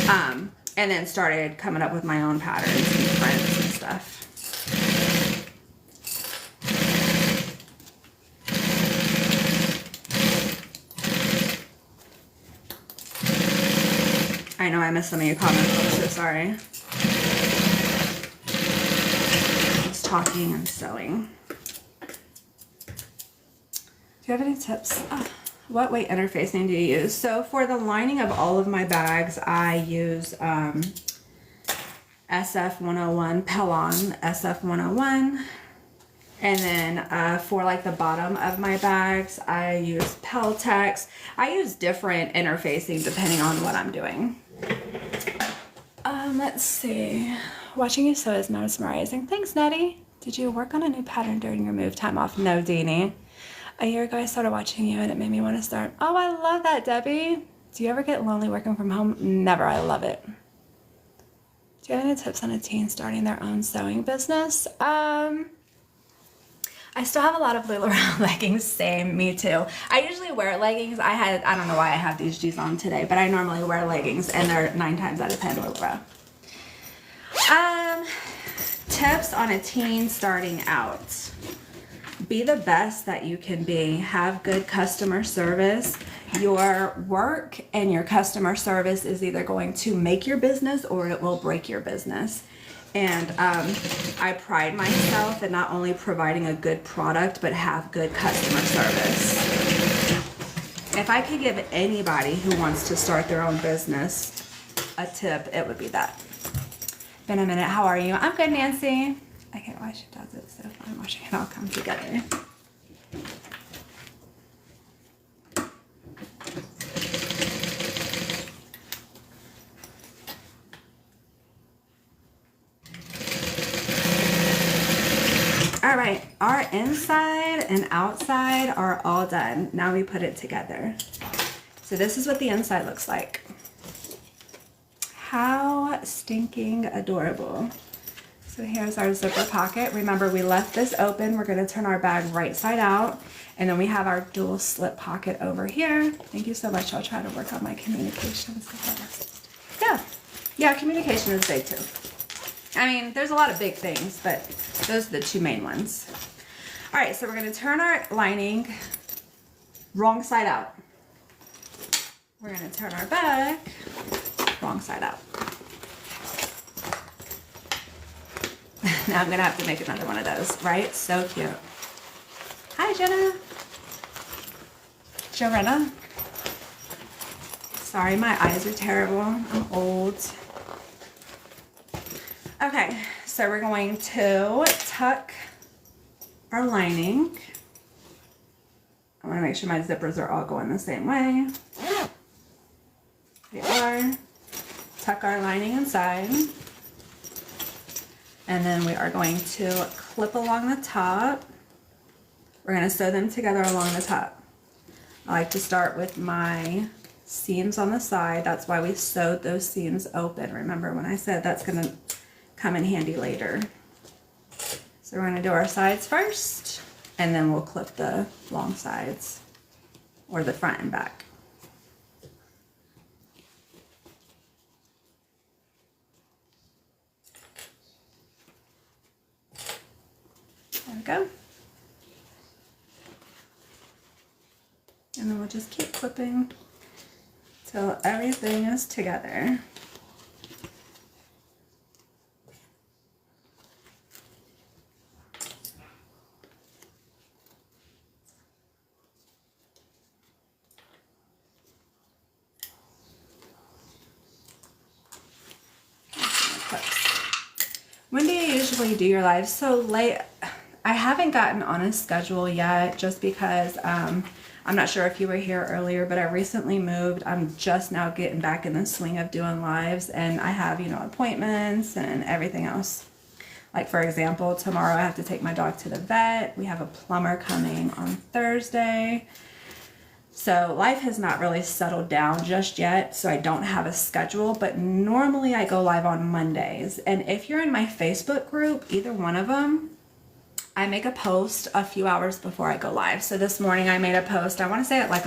And then started coming up with my own patterns and prints and stuff. I know I missed some of your comments. I'm so sorry. Just talking and sewing. Do you have any tips? What weight interfacing do you use? So for the lining of all of my bags, I use SF101, Pellon SF101. And then for like the bottom of my bags, I use Peltex. I use different interfacing depending on what I'm doing. Let's see. Watching you sew is mesmerizing. Thanks, Nettie. Did you work on a new pattern during your move time off? No, Deanie. A year ago, I started watching you and it made me want to start. Oh, I love that, Debbie. Do you ever get lonely working from home? Never. I love it. Do you have any tips on a teen starting their own sewing business? I still have a lot of Lululemon leggings. Same, me too. I usually wear leggings. I don't know why I have these G's on today, but I normally wear leggings and they're 9 times out of 10 Lululemon. Tips on a teen starting out. Be the best that you can be. Have good customer service. Your work and your customer service is either going to make your business or it will break your business. And I pride myself in not only providing a good product, but have good customer service. If I could give anybody who wants to start their own business a tip, it would be that. Been a minute. How are you? I'm good, Nancy. I can't why she does it, so if I'm watching it all come together. All right, our inside and outside are all done. Now we put it together. So this is what the inside looks like. How stinking adorable. So here's our zipper pocket. Remember, we left this open. We're going to turn our bag right side out. And then we have our dual slip pocket over here. Thank you so much. I'll try to work on my communication. Yeah, communication is big too. I mean, there's a lot of big things, but those are the 2 main ones. All right, so we're going to turn our lining wrong side out. We're going to turn our bag wrong side out. Now I'm going to have to make another one of those, right? So cute. Hi, Jenna. Joanna. Sorry, my eyes are terrible. I'm old. Okay, so we're going to tuck our lining. I want to make sure my zippers are all going the same way. They are. Tuck our lining inside. And then we are going to clip along the top. We're going to sew them together along the top. I like to start with my seams on the side. That's why we sewed those seams open. Remember when I said that's going to come in handy later. So we're going to do our sides first, and then we'll clip the long sides, or the front and back. There we go. And then we'll just keep clipping till everything is together. When do you usually do your lives? So late, I haven't gotten on a schedule yet, just because I'm not sure if you were here earlier, but I recently moved. I'm just now getting back in the swing of doing lives, and I have, appointments and everything else. Like, for example, tomorrow I have to take my dog to the vet. We have a plumber coming on Thursday. So life has not really settled down just yet, so I don't have a schedule, but normally I go live on Mondays. And if you're in my Facebook group, either one of them, I make a post a few hours before I go live. So this morning I made a post, I want to say at like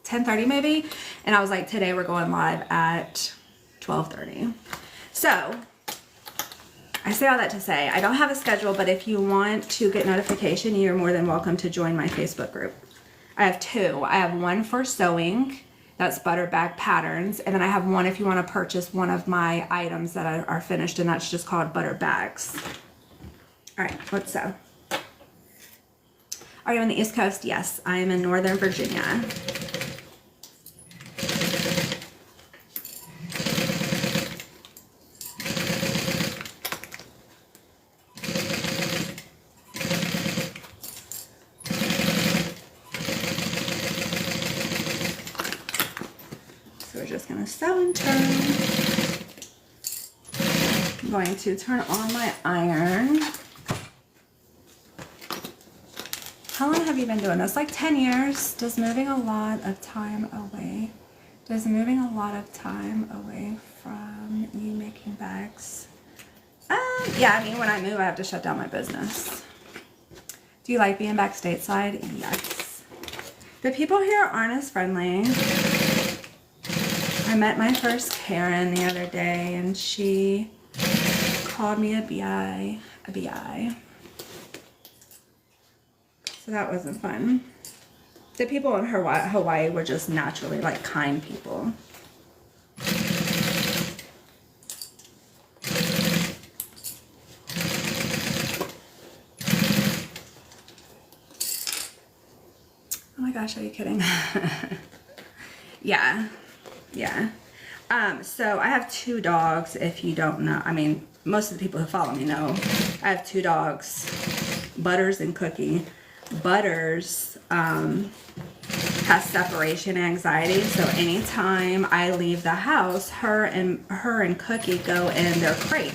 10:30 maybe, and I was like, today we're going live at 12:30. So I say all that to say, I don't have a schedule, but if you want to get notification, you're more than welcome to join my Facebook group. I have two. I have one for sewing, that's butter bag patterns, and then I have one if you want to purchase one of my items that are finished, and that's just called butter bags. All right, let's sew. Are you on the East Coast? Yes, I am in Northern Virginia. So we're just gonna sew and turn. I'm going to turn on my iron. How long have you been doing this? Like 10 years. Does moving a lot of time away from you making bags? Yeah, I mean, when I move, I have to shut down my business. Do you like being back stateside? Yes. The people here aren't as friendly. I met my first Karen the other day, and she called me a BI. So that wasn't fun. The people in Hawaii were just naturally like kind people. Oh my gosh, are you kidding? Yeah. So I have two dogs, if you don't know. I mean, most of the people who follow me know. I have two dogs, Butters and Cookie. Butters has separation anxiety, so anytime I leave the house, her and Cookie go in their crate,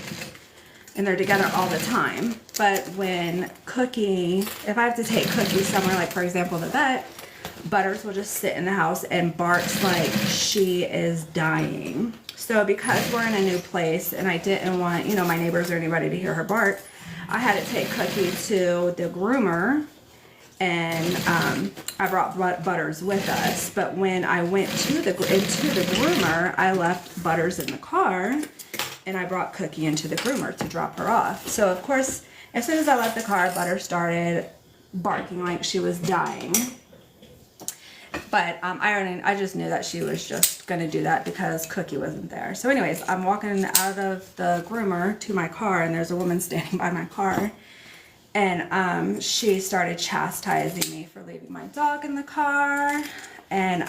and they're together all the time. But when Cookie, if I have to take Cookie somewhere, like for example the vet, Butters will just sit in the house and barks like she is dying. So because we're in a new place and I didn't want, you know, my neighbors or anybody to hear her bark, I had to take Cookie to the groomer, and I brought Butters with us. But when I went into the groomer, I left Butters in the car, and I brought Cookie into the groomer to drop her off. So of course, as soon as I left the car, Butters started barking like she was dying. But I just knew that she was just gonna do that because Cookie wasn't there. So anyways, I'm walking out of the groomer to my car, and there's a woman standing by my car. And she started chastising me for leaving my dog in the car. And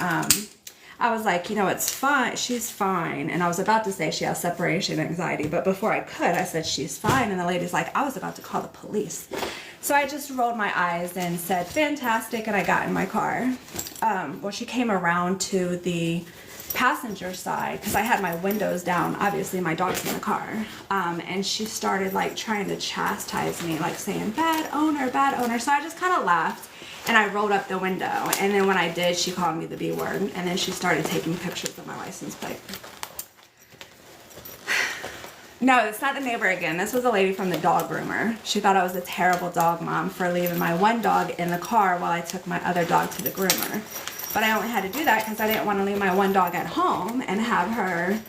I was like, you know, it's fine. She's fine. And I was about to say she has separation anxiety. But before I could, I said, she's fine. And the lady's like, I was about to call the police. So I just rolled my eyes and said, fantastic. And I got in my car. Well, she came around to the passenger side because I had my windows down. Obviously my dog's in the car, and she started like trying to chastise me, like saying bad owner. So I just kind of laughed and I rolled up the window, and then when I did, she called me the B word, and then she started taking pictures of my license plate. No, it's not the neighbor again. This was a lady from the dog groomer. She thought I was a terrible dog mom for leaving my one dog in the car while I took my other dog to the groomer. But I only had to do that because I didn't want to leave my one dog at home and have her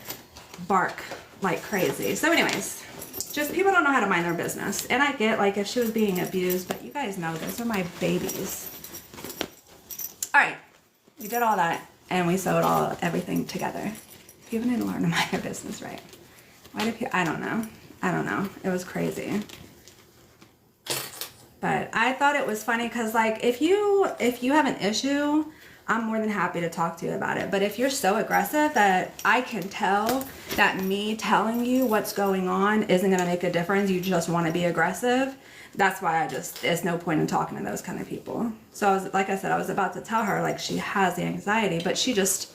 bark like crazy. So anyways, just people don't know how to mind their business. And I get like if she was being abused, but you guys know those are my babies. All right, we did all that and we sewed everything together. People need to learn to mind their business, right? Why do people, I don't know. It was crazy. But I thought it was funny because like if you have an issue, I'm more than happy to talk to you about it. But if you're so aggressive that I can tell that me telling you what's going on isn't going to make a difference, you just want to be aggressive, that's why there's no point in talking to those kind of people. So like I said, I was about to tell her like she has the anxiety, but she just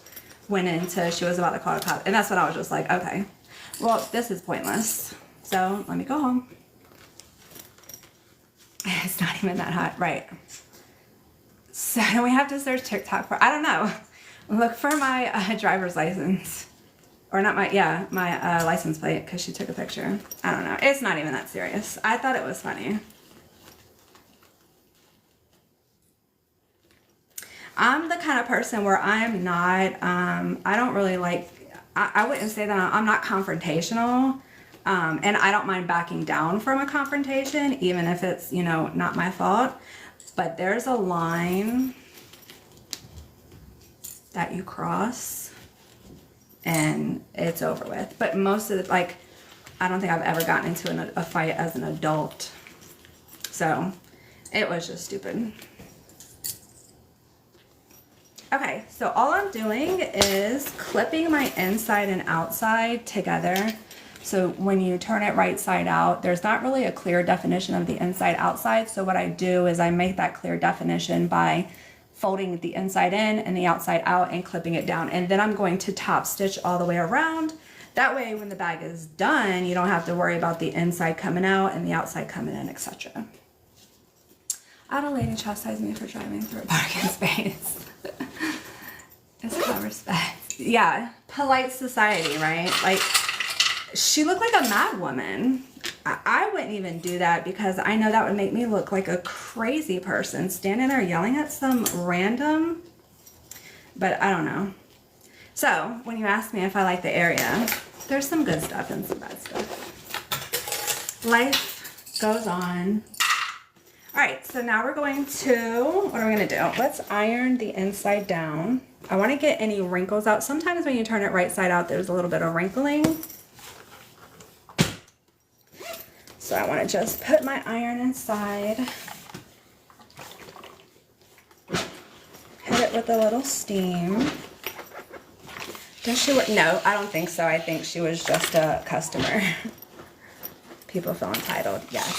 went into, she was about to call a cop. And that's when I was just like, okay, well, this is pointless. So let me go home. It's not even that hot, right? So we have to search TikTok for, I don't know, look for my driver's license. Or not my, yeah, my license plate, because she took a picture. I don't know. It's not even that serious. I thought it was funny. I'm the kind of person where I'm not, I don't really like, I wouldn't say that I'm not confrontational. And I don't mind backing down from a confrontation, even if it's, you know, not my fault. But there's a line that you cross and it's over with. But most of the, like, I don't think I've ever gotten into a fight as an adult. So it was just stupid. Okay, so all I'm doing is clipping my inside and outside together. So when you turn it right side out, there's not really a clear definition of the inside outside. So what I do is I make that clear definition by folding the inside in and the outside out and clipping it down. And then I'm going to top stitch all the way around. That way when the bag is done, you don't have to worry about the inside coming out and the outside coming in, etc. I had a lady chastise me for driving through a parking space. It's called respect. Yeah, polite society, right? Like, she looked like a mad woman. I wouldn't even do that because I know that would make me look like a crazy person standing there yelling at some random, but I don't know. So when you ask me if I like the area, there's some good stuff and some bad stuff. Life goes on. All right, so now we're going to, what are we gonna do? Let's iron the inside down. I wanna get any wrinkles out. Sometimes when you turn it right side out, there's a little bit of wrinkling. So I wanna just put my iron inside. Hit it with a little steam. Does she work? No, I don't think so. I think she was just a customer. People feel entitled, yes,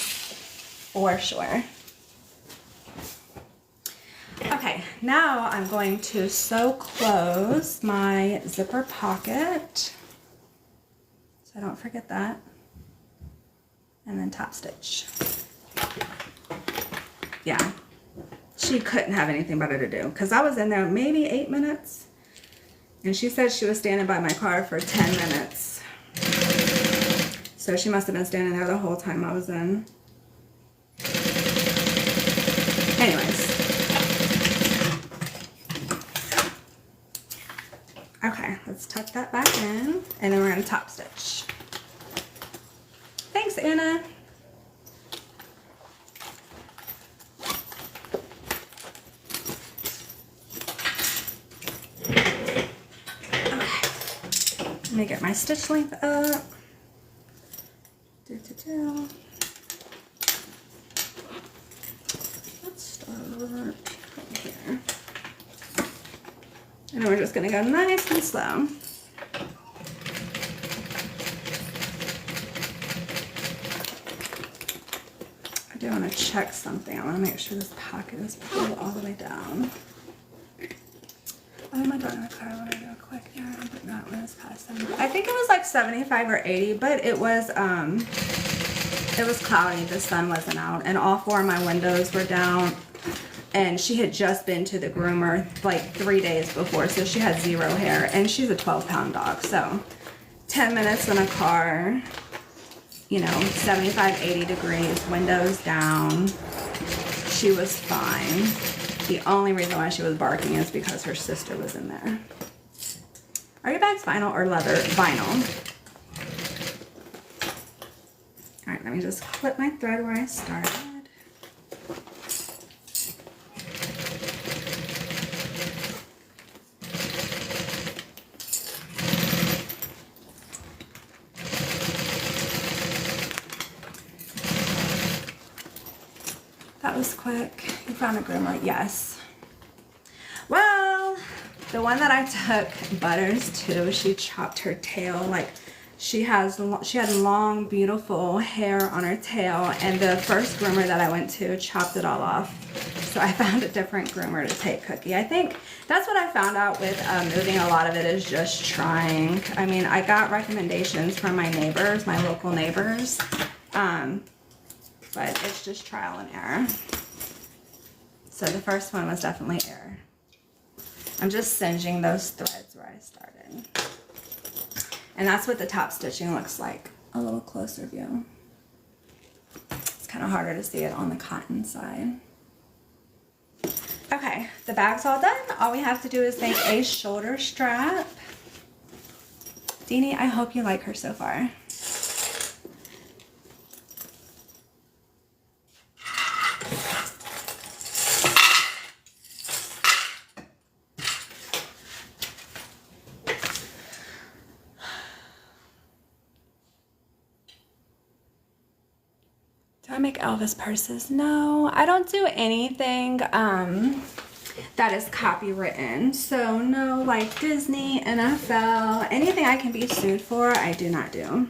for sure. Okay, now I'm going to sew close my zipper pocket, so I don't forget that, and then top stitch. Yeah, she couldn't have anything better to do, because I was in there maybe 8 minutes, and she said she was standing by my car for 10 minutes. So she must have been standing there the whole time I was in. Anyways. Okay, let's tuck that back in, and then we're gonna top stitch. Thanks, Anna. Okay, let me get my stitch length up. Let's start right here. And we're just gonna go nice and slow. I do want to check something. I want to make sure this pocket is pulled all the way down. Oh, my daughter in the car. I want to do a quick errand, but not when it's past 70. I think it was like 75 or 80, but it was cloudy. The sun wasn't out, and all 4 of my windows were down. And she had just been to the groomer like 3 days before, so she had 0 hair, and she's a 12-pound dog. So 10 minutes in a car, you know, 75, 80 degrees, windows down. She was fine. The only reason why she was barking is because her sister was in there. Are your bags vinyl or leather? Vinyl. All right, let me just clip my thread where I started. That was quick. You found a groomer? Yes. Well, the one that I took Butters to, she chopped her tail. Like, she had long, beautiful hair on her tail, and the first groomer that I went to chopped it all off. So I found a different groomer to take Cookie. I think that's what I found out with moving. A lot of it is just trying. I mean, I got recommendations from my neighbors, my local neighbors. But it's just trial and error. So the first one was definitely error. I'm just singeing those threads where I started. And that's what the top stitching looks like. A little closer view. It's kind of harder to see it on the cotton side. Okay, the bag's all done. All we have to do is make a shoulder strap. Deanie, I hope you like her so far. Do I make Elvis purses? No, I don't do anything that is copywritten. So no, like Disney, NFL, anything I can be sued for, I do not do.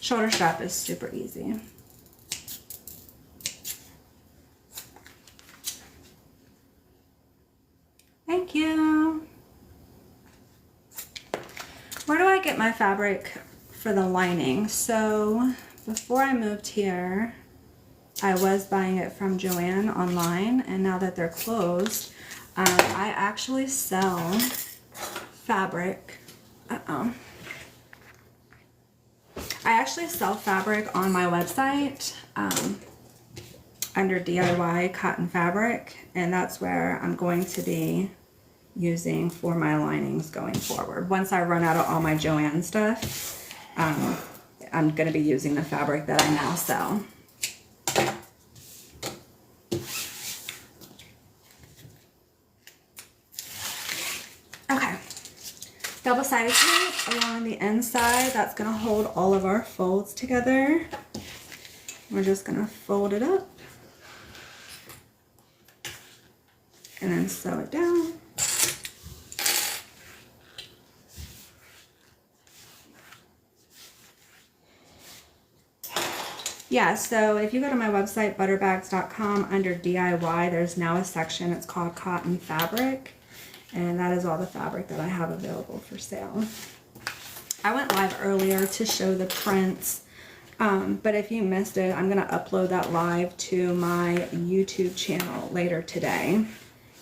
Shoulder strap is super easy. Thank you. Where do I get my fabric for the lining? So before I moved here, I was buying it from Joann online, and now that they're closed, I actually sell fabric. I actually sell fabric on my website under DIY cotton fabric, and that's where I'm going to be using for my linings going forward. Once I run out of all my Joann stuff, I'm going to be using the fabric that I now sell. Okay, double-sided tape along the inside. That's going to hold all of our folds together. We're just going to fold it up and then sew it down. Yeah, so if you go to my website, butterbags.com, under DIY, there's now a section, it's called Cotton Fabric, and that is all the fabric that I have available for sale. I went live earlier to show the prints, but if you missed it, I'm going to upload that live to my YouTube channel later today,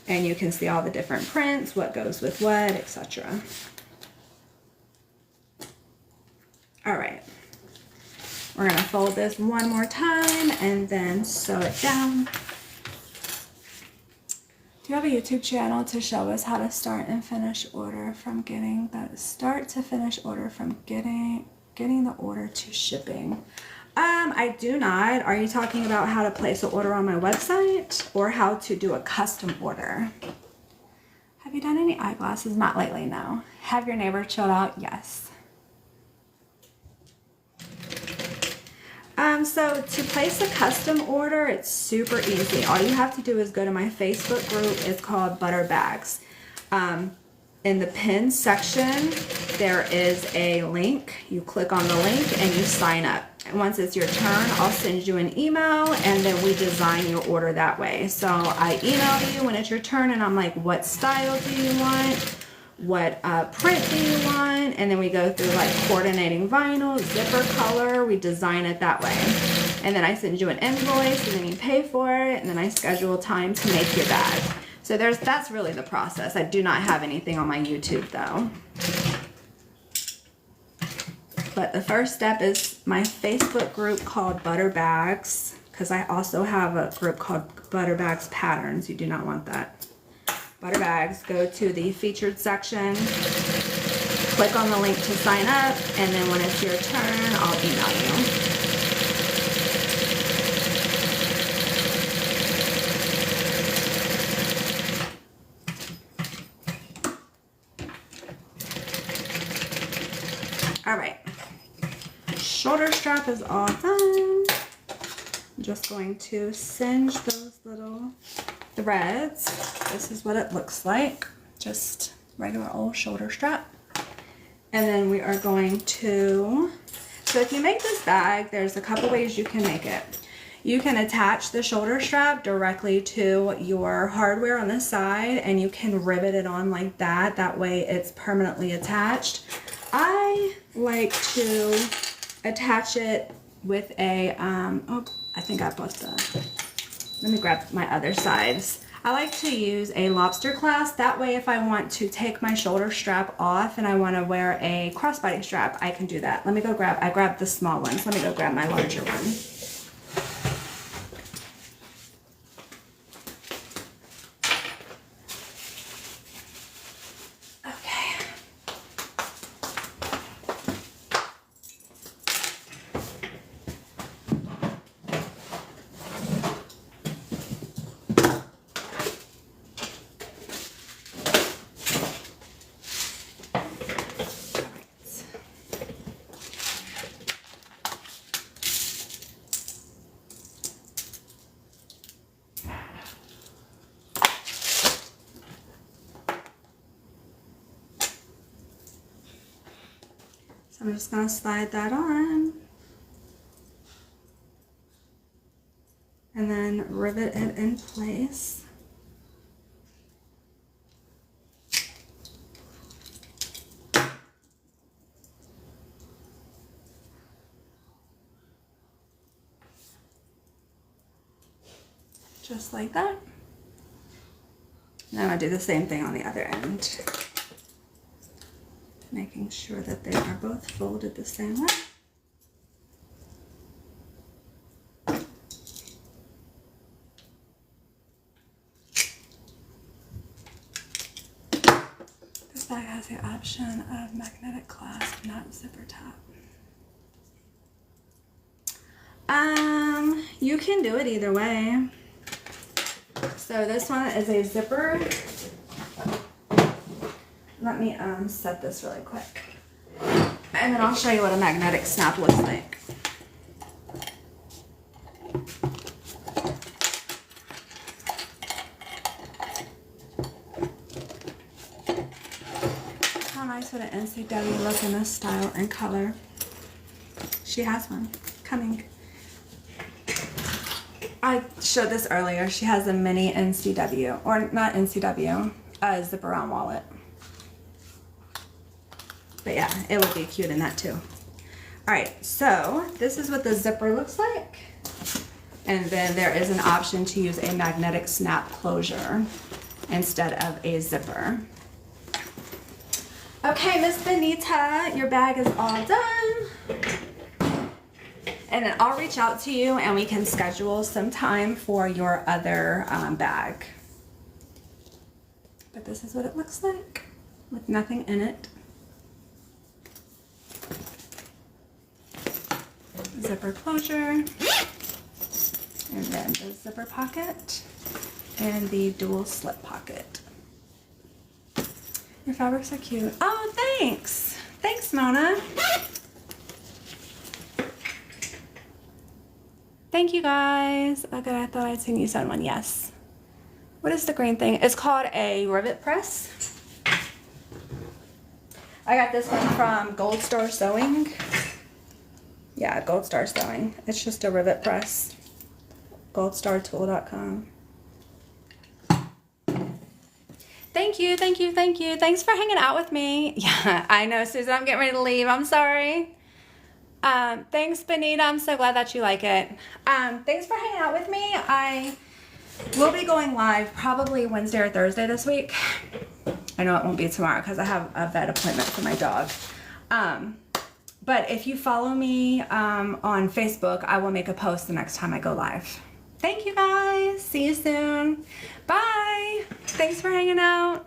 and you can see all the different prints, what goes with what, etc. All right. We're going to fold this one more time and then sew it down. Do you have a YouTube channel to show us how to start and finish order from getting the start to finish order from getting the order to shipping? I do not. Are you talking about how to place an order on my website or how to do a custom order? Have you done any eyeglasses? Not lately, no. Have your neighbor chilled out? Yes. So to place a custom order, it's super easy. All you have to do is go to my Facebook group. It's called Butter Bags. In the pin section, there is a link. You click on the link and you sign up. And once it's your turn, I'll send you an email and then we design your order that way. So I email you when it's your turn and I'm like, what style do you want? What print do you want? And then we go through like coordinating vinyl, zipper color, we design it that way. And then I send you an invoice and then you pay for it and then I schedule time to make your bag. So that's really the process. I do not have anything on my YouTube though. But the first step is my Facebook group called Butter Bags, because I also have a group called Butter Bags Patterns. You do not want that. Butter Bags, go to the featured section, click on the link to sign up, and then when it's your turn, I'll email you. All right, shoulder strap is all done. I'm just going to singe those little threads. This is what it looks like, just regular old shoulder strap. And then we are going to, so if you make this bag, there's a couple ways you can make it. You can attach the shoulder strap directly to your hardware on the side, and you can rivet it on like that. That way it's permanently attached. I like to attach it with a, oh, I think I busted. Let me grab my other sides. I like to use a lobster clasp. That way if I want to take my shoulder strap off and I want to wear a crossbody strap, I can do that. Let me go grab, I grabbed the small ones. Let me go grab my larger one. I'm just going to slide that on and then rivet it in place. Just like that. Now I'll do the same thing on the other end. Making sure that they are both folded the same way. This bag has the option of magnetic clasp, not zipper top. You can do it either way. So this one is a zipper. Let me set this really quick. And then I'll show you what a magnetic snap looks like. How nice would an NCW look in this style and color? She has one coming. I showed this earlier. She has a mini NCW, or not NCW, a zipper on wallet. But yeah, it would be cute in that too. All right, so this is what the zipper looks like. And then there is an option to use a magnetic snap closure instead of a zipper. Okay, Miss Benita, your bag is all done. And then I'll reach out to you and we can schedule some time for your other bag. But this is what it looks like with nothing in it. Zipper closure, and then the zipper pocket and the dual slip pocket. Your fabrics are cute. Oh, thanks. Thanks, Mona. Thank you, guys. Okay, I thought I'd seen you send one. Yes. What is the green thing? It's called a rivet press. I got this one from Gold Star Sewing. Yeah, Gold Star Sewing. It's just a rivet press. goldstartool.com. Thank you, thank you, thank you. Thanks for hanging out with me. Yeah, I know, Susan, I'm getting ready to leave. I'm sorry. Thanks, Benita. I'm so glad that you like it. Thanks for hanging out with me. I will be going live probably Wednesday or Thursday this week. I know it won't be tomorrow because I have a vet appointment for my dog. But if you follow me on Facebook, I will make a post the next time I go live. Thank you guys. See you soon. Bye. Thanks for hanging out.